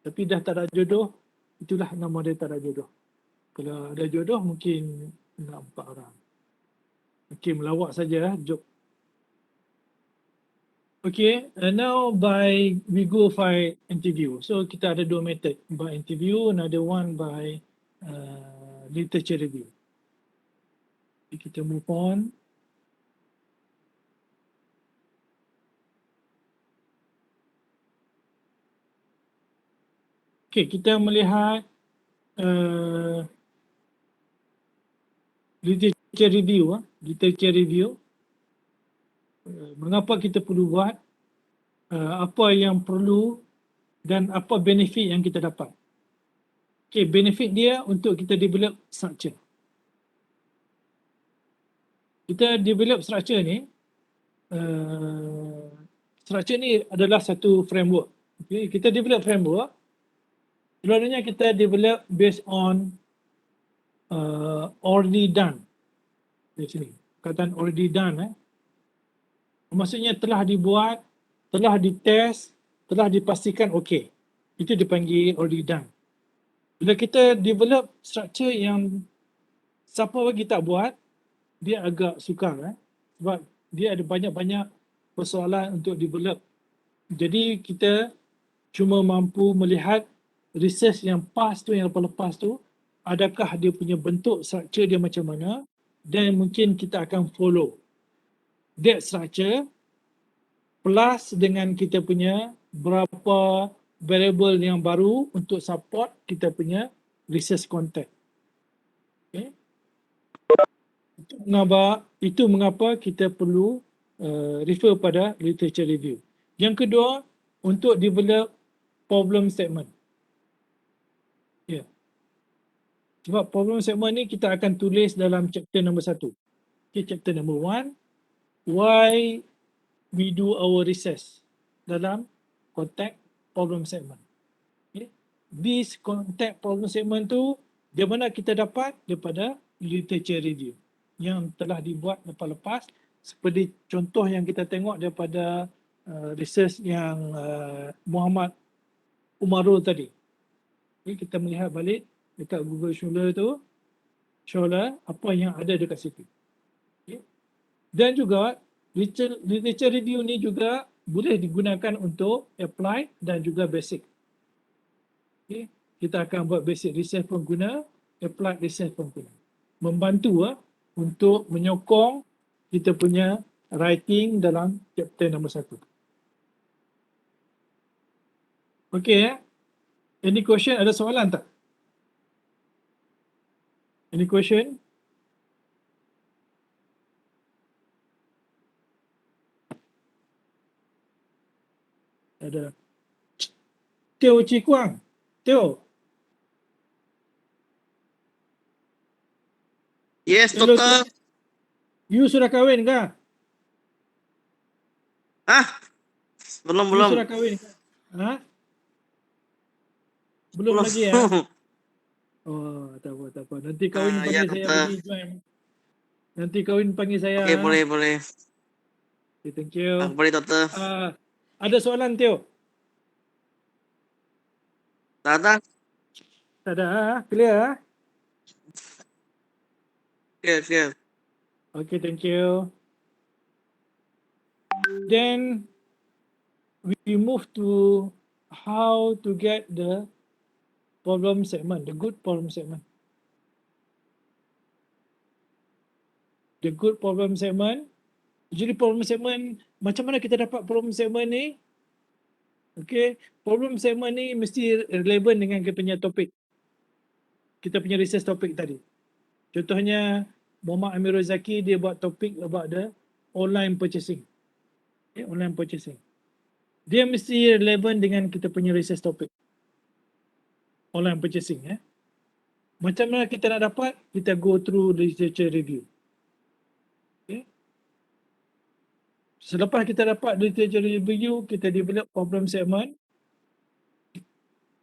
Tapi dah tak ada jodoh, itulah nama dia tak ada jodoh. Kalau ada jodoh mungkin nak 4 orang. Okey, melawak saja joke. Okay, now we go by interview. So kita ada 2 method, by interview, another one by literature review. Okay, kita move on. Okay, kita melihat literature review. Literature review. Mengapa kita perlu buat, apa yang perlu dan apa benefit yang kita dapat. Okay, benefit dia untuk kita develop structure. Kita develop structure ni, structure ni adalah satu framework. Okay, kita develop framework, selalunya kita develop based on already done. Di sini, perkataan already done. Maksudnya telah dibuat, telah dites, telah dipastikan okey. Itu dipanggil already done. Bila kita develop structure yang siapa bagi tak buat, dia agak sukar. Sebab dia ada banyak-banyak persoalan untuk develop. Jadi kita cuma mampu melihat research yang past tu, yang lepas-lepas tu, adakah dia punya bentuk structure dia macam mana, dan mungkin kita akan follow that structure plus dengan kita punya berapa variable yang baru untuk support kita punya research content. Okay. Itu mengapa kita perlu refer pada literature review. Yang kedua, untuk develop problem statement. Ya. Yeah. Sebab problem statement ni kita akan tulis dalam chapter nombor 1. Okay, chapter number 1, why we do our research dalam konteks problem statement. Okay. This konteks problem statement tu, di mana kita dapat daripada literature review yang telah dibuat lepas-lepas, seperti contoh yang kita tengok daripada research yang Muhammad Umarul tadi. Okay, kita melihat balik dekat Google Scholar tu, Scholar apa yang ada dekat situ. Okay. Dan juga literature review ni juga boleh digunakan untuk apply dan juga basic. Okay. Kita akan buat basic research pun guna, applied research pun guna. Membantu untuk menyokong kita punya writing dalam chapter nombor 1. Okay. Any question? Ada soalan tak? Any question? Ada. Teo Chi Kuang. Teo. Yes, Hello, doktor. You sudah kahwin kah? Belum, You belum. sudah kahwin kah? Ha? Belum lagi ya? Oh, tak apa, tak apa. Nanti kahwin Ya, panggil saya dokter. pergi join. Nanti kahwin panggil saya. Oke, boleh, boleh. Okay, thank you. Boleh, dokter. Ada soalan, Teo? Tak ada. Tak ada, clear? Clear, clear. Okay, thank you. Then we move to how to get the problem segment, the good problem segment. The good problem segment. Jadi problem segment, macam mana kita dapat problem segment ni? Okay, problem segment ni mesti relevan dengan kita punya topik. Kita punya research topik tadi. Contohnya, Muhammad Amirul Zaki dia buat topik about the online purchasing. Okay, online purchasing. Dia mesti relevan dengan kita punya research topic. Online purchasing. Macam mana kita nak dapat? Kita go through literature review. Okay. Selepas kita dapat literature review, kita develop problem segment.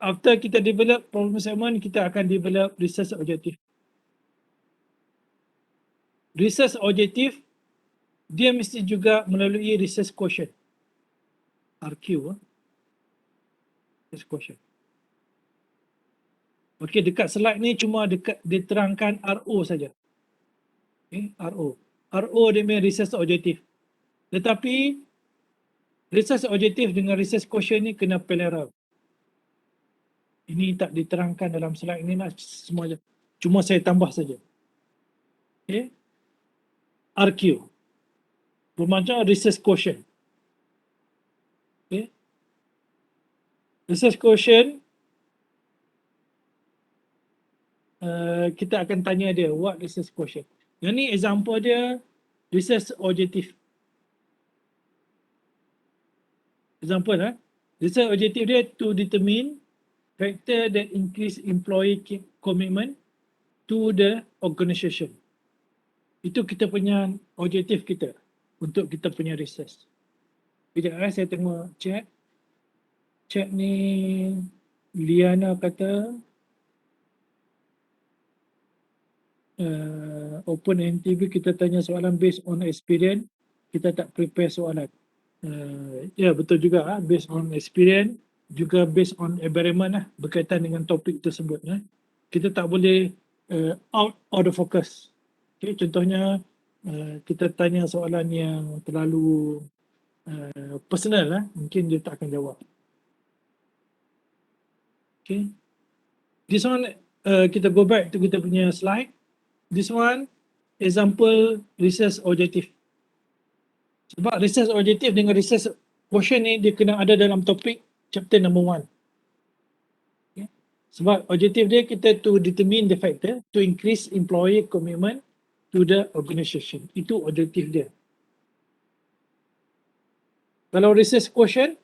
After kita develop problem segment, kita akan develop research objective. Research objective, dia mesti juga melalui research quotient. RQ. Research quotient. Okey, dekat slide ni cuma diterangkan RO saja. Okay, RO. RO dia punya research objective. Tetapi research objective dengan research quotient ni kena parallel. Ini tak diterangkan dalam slide ni nak semua je. Cuma saya tambah saja. Okay. RQ. Bermacam research quotient. Okay. Research quotient kita akan tanya dia what research quotient. Yang ni example dia research objective. Example research objective dia to determine factor that increase employee commitment to the organisation. Itu kita punya objektif kita untuk kita punya research. Sekejap saya tengok chat. Chat ni Liana kata open NTV kita tanya soalan based on experience, kita tak prepare soalan. Ya betul juga based on experience, juga based on environment berkaitan dengan topik tersebut. Kita tak boleh out of the focus. Okay, contohnya kita tanya soalan yang terlalu personal mungkin dia tak akan jawab. Okay. This one kita go back to kita punya slide. This one example research objective. Sebab research objective dengan research quotient ni dia kena ada dalam topik chapter number 1. Okay. Sebab objektif dia kita to determine the factor to increase employee commitment to the organisation. Itu objektif dia. Kalau research quotient,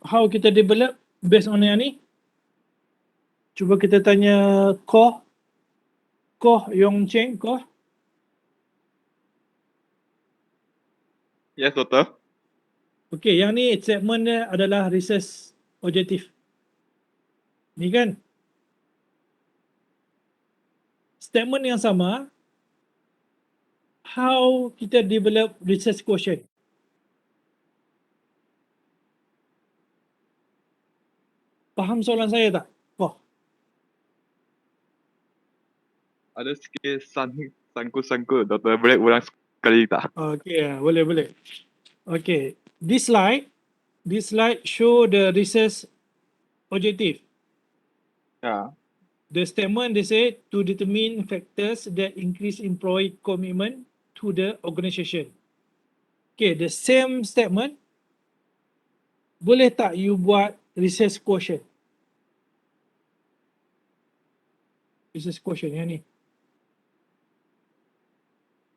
how kita develop based on yang ni? Cuba kita tanya Koh Yong Cheng, Koh. Yes, Doctor. Okey, yang ni segment dia adalah research objektif. Ni kan? Statement yang sama, how kita develop research quotient. Faham soalan saya tak? Ada sikit sangkut-sangkut, Doktor. Boleh ulang sekali tak? Okey, boleh. Okey, this slide show the research objective. Ya. The statement they say to determine factors that increase employee commitment to the organisation. Okay, the same statement. Boleh tak you buat research quotient? Research quotient yang ni.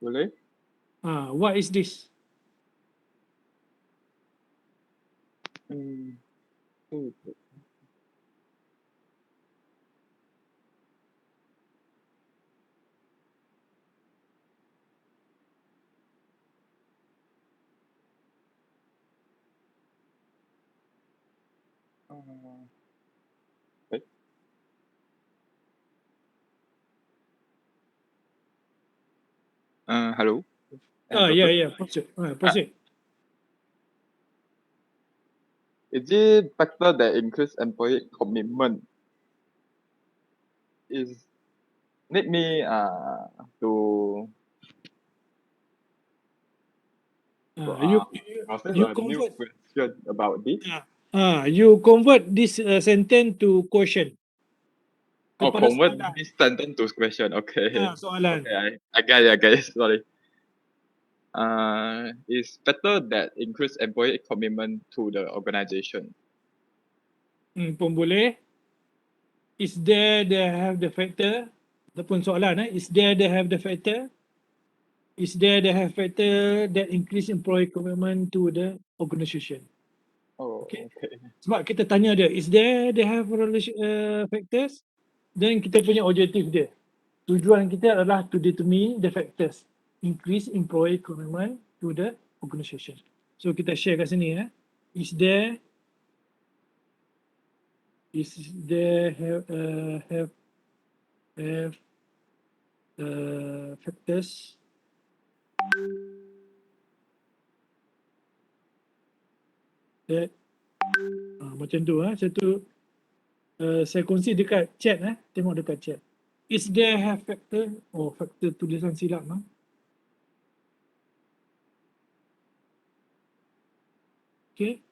Boleh? What is this? Hello? Yeah. Proceed. Is it factor that increase employee commitment? Need me to process you a new convert. question about this? You convert this sentence to quotient. Kepada Convert soalan. this sentence to question. Okay. Soalan. Okay, I get it. Sorry. Is factor that increase employee commitment to the organisation. Pun boleh. is there they have the factor, ataupun soalan is there they have the factor, is there they have factor that increase employee commitment to the organisation. Oh, Okay. okay. Sebab kita tanya dia, is there they have factors, then kita punya objektif dia. Tujuan kita adalah to determine the factors increase employee commitment to the organisation. So kita share kat sini is there have factors that macam tu saya kongsi dekat chat tengok dekat chat. Is there have factor? Oh, factor tulisan silap Okay.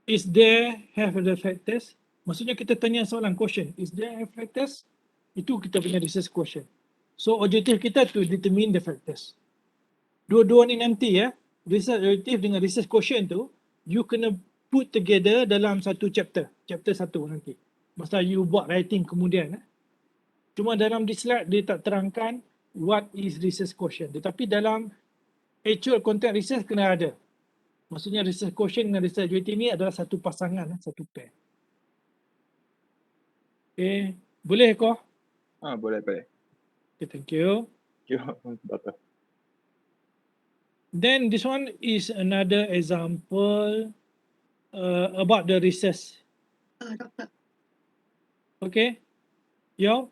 Is there have the factors? Maksudnya kita tanya soalan question. Is there have factors? Itu kita punya research question. So objektif kita to determine the factors. Dua-dua ni nanti research objektif dengan research question tu you kena put together dalam satu chapter. Chapter 1 nanti. Masa you buat writing kemudian. Cuma dalam di slide dia tak terangkan what is research question. Tetapi dalam actual content research kena ada. Maksudnya research question dengan research objektif ni adalah satu pasangan, satu pair. Okay. Boleh kau? Boleh. Okay, thank you. Betul. Then this one is another example about the research. Doktor, Okay. Yo.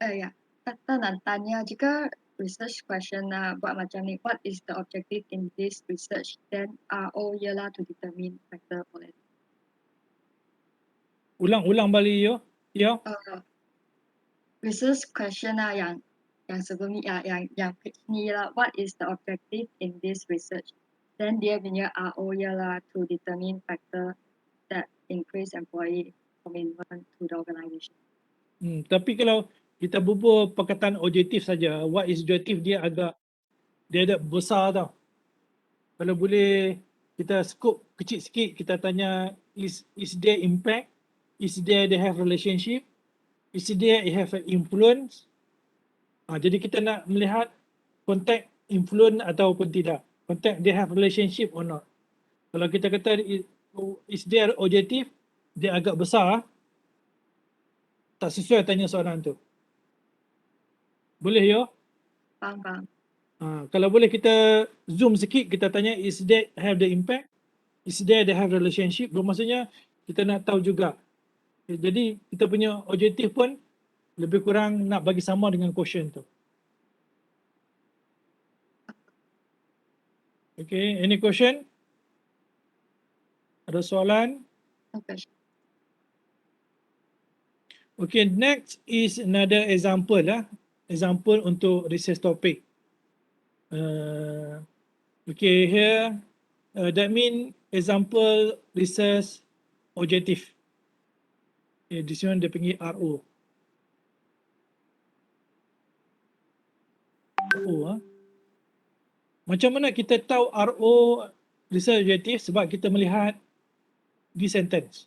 ya. Doktor nak tanya jika research question buat macam ni, what is the objective in this research? Then RO ialah to determine factor boleh. Ulang balik yo. Yo. Research question yang sebelum ni yang pitch ni ialah what is the objective in this research? Then dia punya RO ialah to determine factor that increase employee commitment to the organisation. Tapi kalau kita berbual perkataan objektif saja, what is objektif dia agak besar tau. Kalau boleh kita scope kecil sikit, kita tanya is there impact, is there they have relationship, is there have an influence. Jadi kita nak melihat contact influence ataupun tidak, contact they have relationship or not. Kalau kita kata is there objektif, dia agak besar, tak sesuai tanya soalan tu. Boleh yo? Faham. Kalau boleh kita zoom sikit, kita tanya is there have the impact, is there they have relationship. Maksudnya kita nak tahu juga. Jadi kita punya objektif pun lebih kurang nak bagi sama dengan question tu. Okay, any question? Ada soalan? Okay. Okay, next is another example example untuk research topic. Okay, here that mean example research objective. Okay, this one dia panggil RO. Macam mana kita tahu RO research objective? Sebab kita melihat di sentence.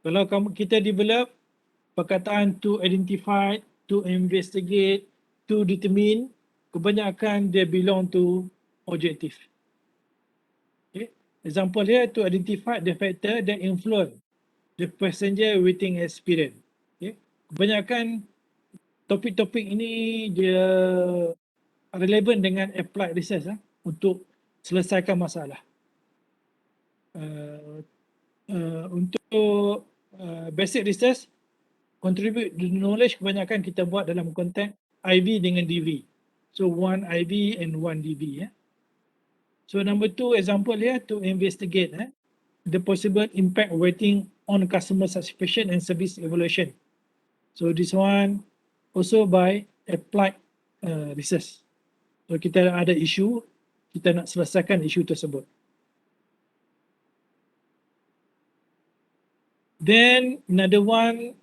Kalau kita develop perkataan to identify, to investigate, to determine, kebanyakan dia belong to objective. Okay. Example here, to identify the factor that influence the passenger waiting experience. Okay. Kebanyakan topik-topik ini dia relevan dengan applied research untuk selesaikan masalah. Untuk basic research, contribute the knowledge kebanyakan kita buat dalam konteks IV dengan DV. So one IV and one DV. So number 2 example here, to investigate the possible impact waiting on customer satisfaction and service evaluation. So this one also by applied research. So kita ada isu, kita nak selesaikan isu tersebut. Then another one,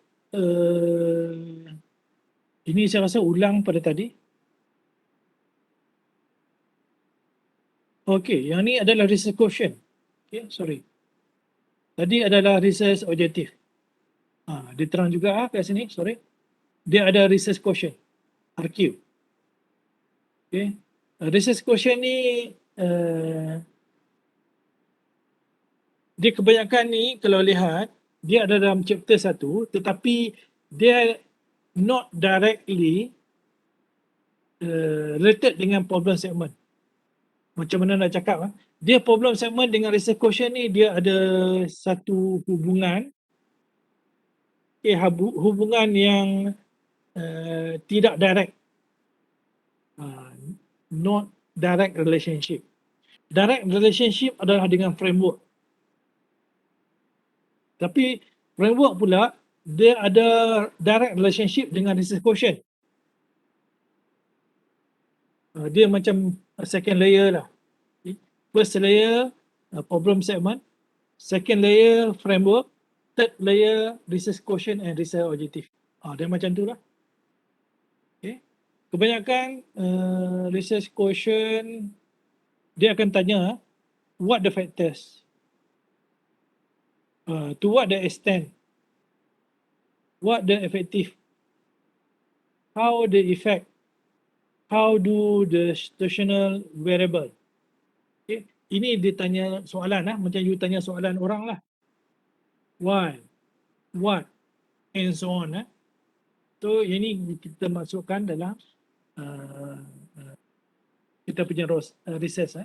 ini saya rasa ulang pada tadi. Okay, yang ni adalah research question. Okay, sorry. Tadi adalah research objektif. Dia terang juga kat sini, sorry. Dia ada research quotient, RQ. Okay. Research quotient ni dia kebanyakan ni kalau lihat dia ada dalam chapter 1 tetapi dia not directly related dengan problem segment. Macam mana nak cakap dia problem segment dengan research quotient ni dia ada satu hubungan, hubungan yang tidak direct, not direct relationship. Direct relationship adalah dengan framework. Tapi framework pula dia ada direct relationship dengan research quotient. Dia macam second layer lah. First layer problem segment, second layer framework, third layer research quotient and research objective. Dia macam tu lah. Okay. Kebanyakan research quotient dia akan tanya what the factors, to what the extent, what the effective, how the effect, how do the situational variable. Okay. Ini dia tanya soalan macam you tanya soalan orang lah. Why, what, and so on. So ini kita masukkan dalam kita punya research.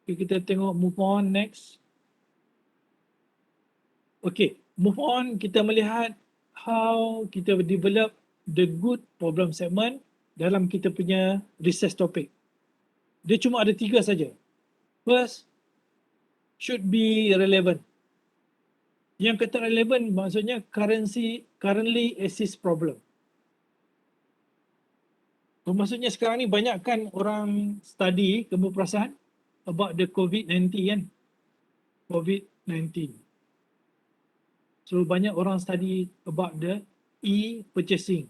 Okay, kita tengok move on next. Okay, move on kita melihat how kita develop the good problem segment dalam kita punya research topic. Dia cuma ada 3 saja. First, should be relevant. Yang kata relevant maksudnya currently exist problem. Maksudnya sekarang ni banyakkan orang study keberperasaan about the COVID-19 kan. COVID-19. So banyak orang study about the e-purchasing.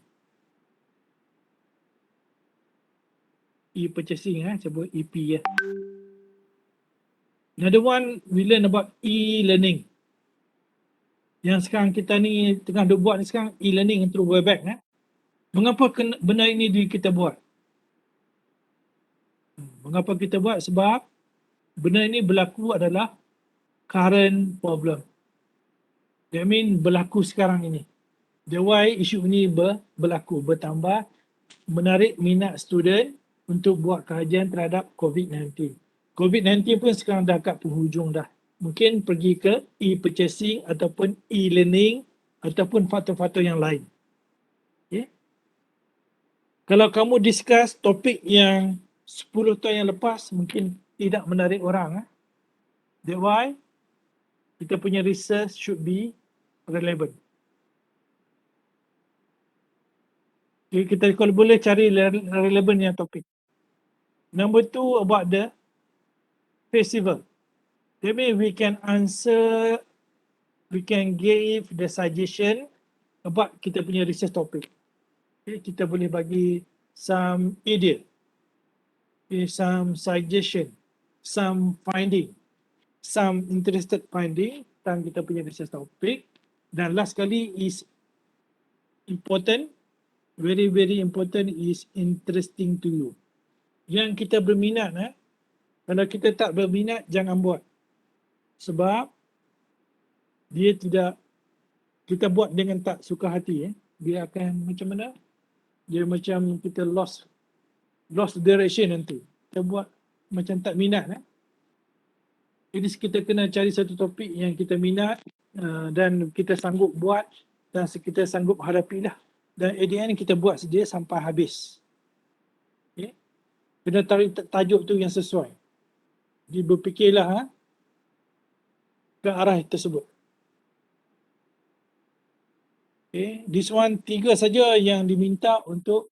E-purchasing sebut EP ya. Another one we learn about e-learning. Yang sekarang kita ni tengah buat ni sekarang e-learning through Webex. Mengapa benda ini kita buat? Mengapa kita buat? Sebab benda ini berlaku adalah current problem. That mean berlaku sekarang ini. The why isu ini berlaku, bertambah, menarik minat student untuk buat kajian terhadap COVID-19. COVID-19 pun sekarang dah kat penghujung dah. Mungkin pergi ke e-purchasing ataupun e-learning ataupun faktor-faktor yang lain. Okay. Kalau kamu discuss topik yang 10 tahun yang lepas mungkin tidak menarik orang. That's why kita punya research should be relevant. Okay, kita kalau boleh cari relevant yang topik. Number 2 about the festival. That means we can answer, we can give the suggestion about kita punya research topic. Okay, kita boleh bagi some idea, some suggestion, some finding, some interested finding tentang kita punya research topic. Dan last kali is important, very very important is interesting to you. Yang kita berminat, kalau kita tak berminat jangan buat. Sebab dia tidak, kita buat dengan tak suka hati, dia akan macam mana? Dia macam kita lost direction nanti. Kita buat macam tak minat. Jadi kita kena cari satu topik yang kita minat dan kita sanggup buat dan kita sanggup hadapi lah. Dan at the end kita buat dia sampai habis. Okay. Kena tarik tajuk tu yang sesuai. Jadi berfikirlah ke arah tersebut. Okay. This one 3 saja yang diminta untuk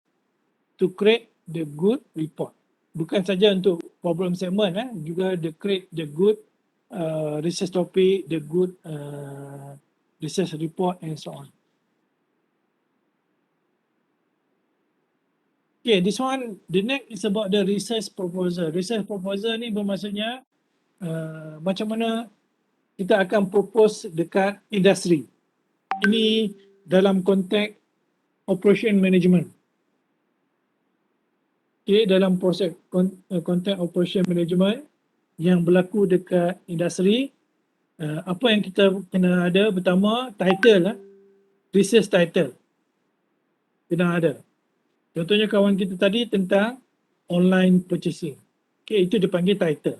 to create the good report. Bukan saja untuk problem segment, juga the create the good research topic, the good research report and so on. Okay, this one, the next is about the research proposal. Research proposal ni bermaksudnya macam mana kita akan propose dekat industri. Ini dalam konteks operation management. Okay, dalam proses konteks operation management yang berlaku dekat industri, apa yang kita kena ada pertama, title lah, research title kena ada. Contohnya kawan kita tadi tentang online purchasing. Okay, itu dipanggil title.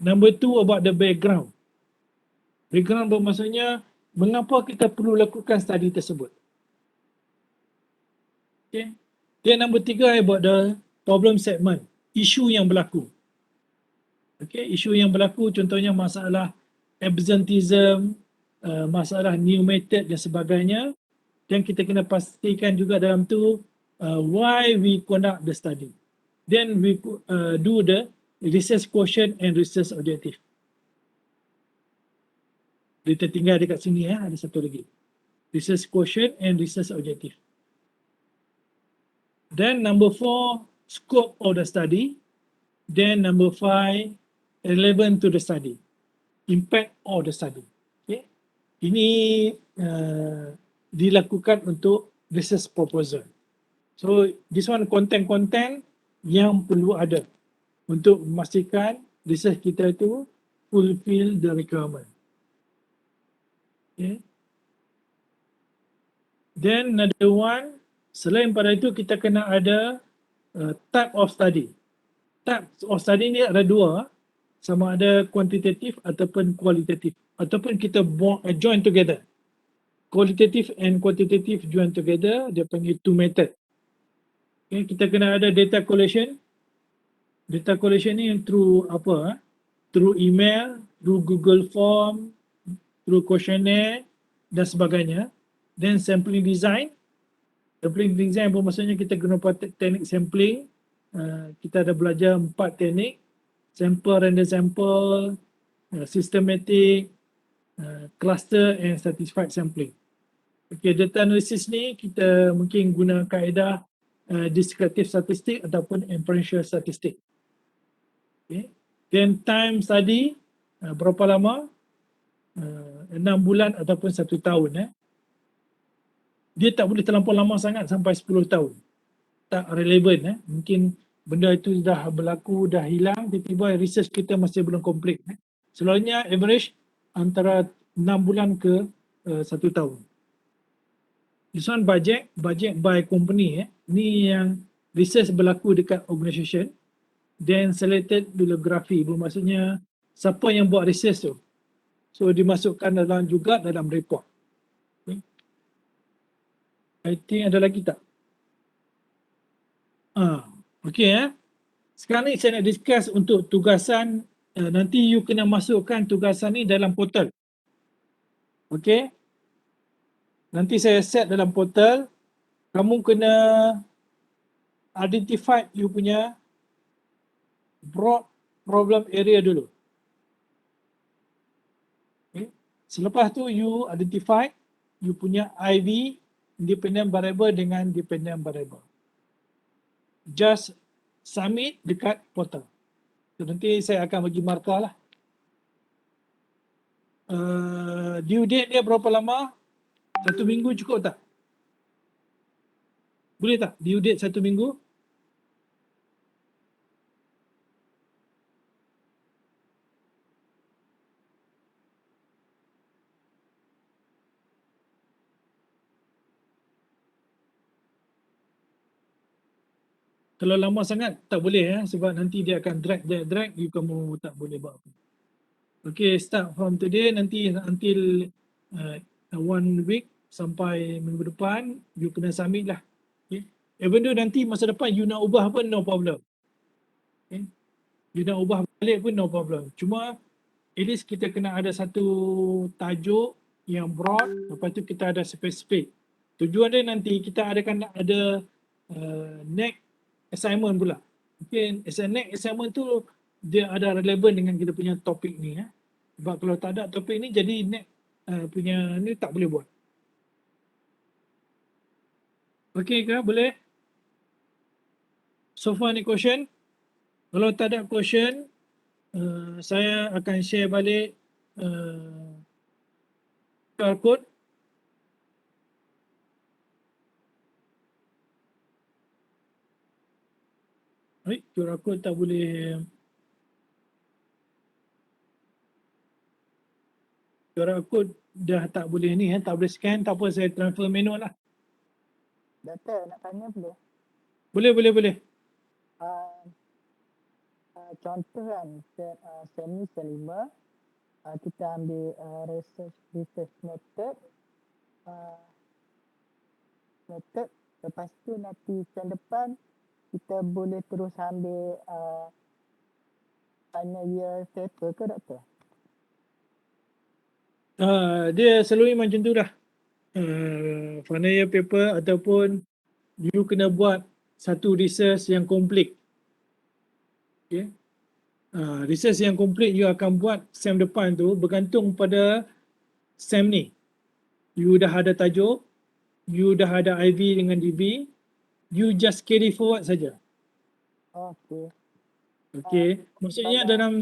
Number 2 about the background. Background bermaksudnya mengapa kita perlu lakukan study tersebut. Okay. Then number 3 about the problem segment, isu yang berlaku. Okay, isu yang berlaku contohnya masalah absenteeism, masalah new method dan sebagainya. Dan kita kena pastikan juga dalam tu why we conduct the study. Then we do the research quotient and research objective. Kita tinggal dekat sini ada satu lagi. Research quotient and research objective. Then number 4, scope of the study. Then number 5, relevant to the study. Impact of the study. Okay. Ini dilakukan untuk research proposal. So this one content-content yang perlu ada untuk memastikan research kita itu fulfill the requirement. Okay. Then another one, selain pada itu kita kena ada type of study. Type of study ni ada dua, sama ada kuantitatif ataupun kualitatif, ataupun kita join together. Qualitative and quantitative join together, dia panggil two method. Okay, kita kena ada data collection. Data collection ni through apa? Through email, through Google Form, through questionnaire dan sebagainya. Then sampling design. Sampling design bermaksudnya kita guna teknik sampling. Kita ada belajar 4 teknik. Sample, random sample, systematic, cluster and satisfied sampling. Okay, data analysis ni kita mungkin guna kaedah descriptive statistik ataupun inferential statistik. Okay. Then time study, berapa lama? 6 bulan ataupun 1 tahun. Dia tak boleh terlampau lama sangat sampai 10 tahun. Tak relevan. Mungkin benda itu dah berlaku, dah hilang, tiba-tiba research kita masih belum komplit. Selalunya average antara 6 bulan ke 1 tahun. This one budget by company. Ni yang research berlaku dekat organisation. Then selected bibliography, bermaksudnya siapa yang buat research tu. So dimasukkan juga dalam report. Okay. I think ada lagi tak? Okay. Sekarang ni saya nak discuss untuk tugasan. Nanti you kena masukkan tugasan ni dalam portal. Okay. Nanti saya set dalam portal. Kamu kena identify you punya broad problem area dulu. Okay. Selepas tu you identify you punya IV, independent variable dengan dependent variable. Just submit dekat portal. So, nanti saya akan bagi markah lah. Due date dia berapa lama? 1 minggu cukup tak? Boleh tak? Due date 1 minggu? Kalau lama sangat tak boleh sebab nanti dia akan drag, you kamu tak boleh buat apa. Okay, start from today nanti until 1 week sampai minggu depan you kena submit lah. Okay. Even though nanti masa depan you nak ubah pun no problem. Okay. You nak ubah balik pun no problem. Cuma at least kita kena ada satu tajuk yang broad, lepas tu kita ada spesifik. Tujuan dia nanti kita ada next assignment pula. Okay, next assignment tu dia ada relevan dengan kita punya topik ni. Sebab kalau tak ada topik ni jadi next punya ni tak boleh buat. Okay ke? Boleh? So far ni question. Kalau tak ada question, Saya akan share balik QR code. QR code tak boleh. QR code dah tak boleh ni, tak boleh scan, tak apa, saya transfer manual lah. Doktor, nak tanya boleh? Boleh. Contoh kan, semi selima, kita ambil research method, lepas tu nanti sem depan, kita boleh terus ambil final year paper ke doktor? Dia selalu macam tu dah. Final year paper ataupun you kena buat satu research yang komplit. Okay. Research yang komplit you akan buat sem depan tu bergantung pada sem ni. You dah ada tajuk, you dah ada IV dengan DB, you just carry forward saja. Okey. Okay. Maksudnya dalam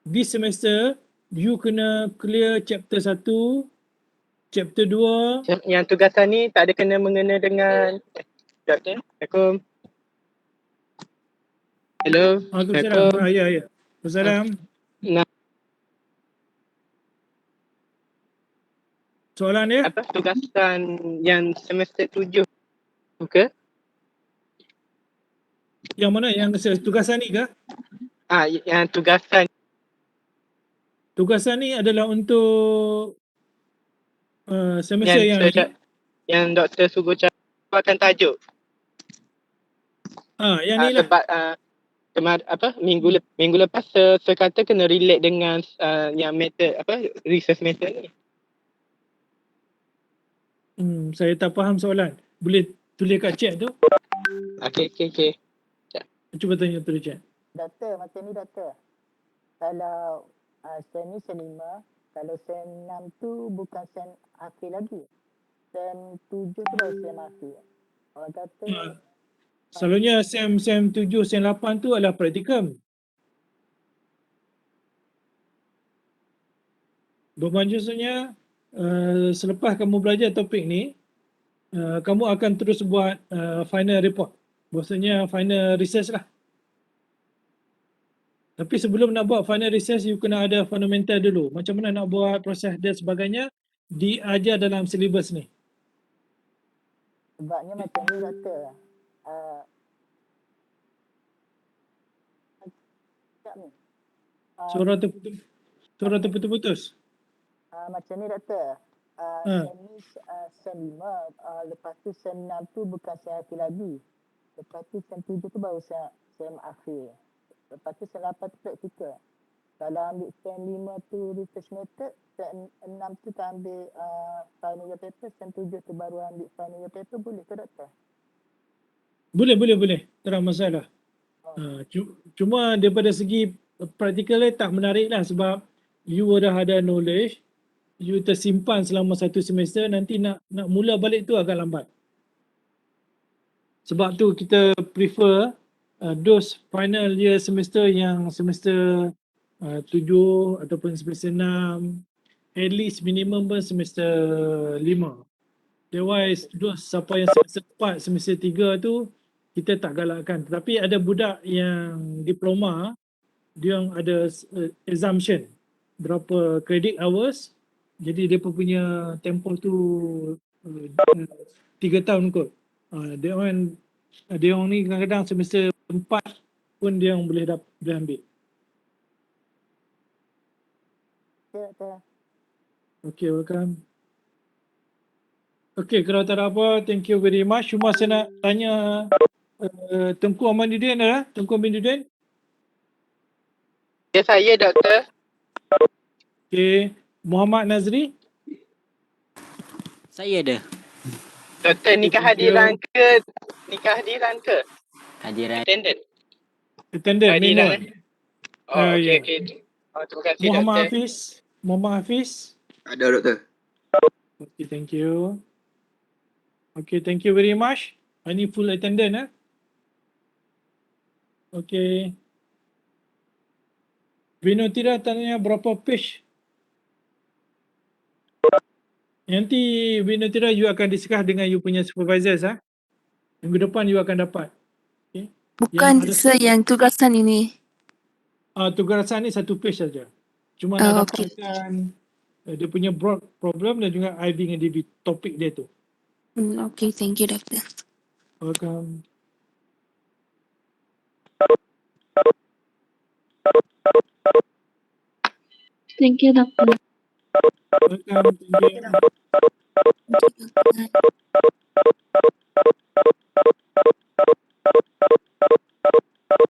this semester, you kena clear chapter 1, chapter 2. Yang tugasan ni tak ada kena mengena dengan doktor. Assalamualaikum. Hello. Waalaikumsalam. Ya. Assalamualaikum. Nah, Soalan dia? apa tugasan yang semester 7 ke? Yang mana? Yang tugasan ni ke? Yang tugasan. Tugasan ni adalah untuk semester yang ni. Yang doktor suruh cakapkan tajuk. Yang ni lah. Sebab minggu lepas saya kata kena relate dengan yang method research method ni. Saya tak faham soalan. Boleh tulis kat chat tu? Okey. Cuba tanya tulis chat. Doktor, macam ni doktor. Kalau sem ni sem 5, kalau sem 6 tu bukan sem akhir lagi. Sem 7 tu baru sem akhir. Orang kata Selalunya sem 7, sem 8 tu adalah praktikum. Bermaksudnya selepas kamu belajar topik ni, kamu akan terus buat final report. Maksudnya final research lah. Tapi sebelum nak buat final research, you kena ada fundamental dulu. Macam mana nak buat proses dan sebagainya, diajar dalam syllabus ni. Sebabnya macam ni doktor. Suara terputus. Macam ni doktor. Sem ni sem 5, lepas tu sem 6 tu bukan sem akhir lagi. Lepas tu sem 7 tu baru sem akhir. Lepas tu sem 8 tu praktikal. Kalau ambil sem 5 tu research method, sem 6 tu tak ambil final year paper, sem 7 tu baru ambil final year paper, boleh ke doktor? Boleh. Tak ada masalah. Cuma daripada segi praktikalnya tak menarik lah sebab you dah ada knowledge, you tersimpan selama satu semester, nanti nak mula balik tu agak lambat. Sebab tu kita prefer those final year semester yang semester 7 ataupun semester 6, at least minimum pun semester 5. Otherwise, those siapa yang semester 4, semester 3 tu kita tak galakkan. Tetapi ada budak yang diploma, dia yang ada assumption berapa credit hours, jadi dia punya tempoh tu 3 tahun kot. Dia orang ni kadang-kadang semester 4 pun dia yang boleh ambil. Okay, welcome. Okay, kalau tak ada apa, thank you very much. Cuma saya nak tanya Tengku Amanuddin adalah? Tengku Amanuddin? Ya, saya doktor. Okay, Muhammad Nazri? Saya ada. Doktor, nikah hadiran ke? Hadiran. Attendant, Hadiran. manual. Okey. Terima kasih Muhammad doktor. Hafiz? Ada doktor. Okay, thank you. Okay, thank you very much. Ini full attendant. Okay. Vinotira tanya berapa page? Nanti Vinotira you akan discuss dengan you punya supervisors Minggu depan you akan dapat. Okay. Bukan yang tugasan ini. Tugasan ni 1 page saja. Cuma nak dapatkan dia punya broad problem dan juga IB dengan DB topik dia tu. Okay, thank you, Doctor. Welcome. Thank you, Doctor. Welcome. Thank you.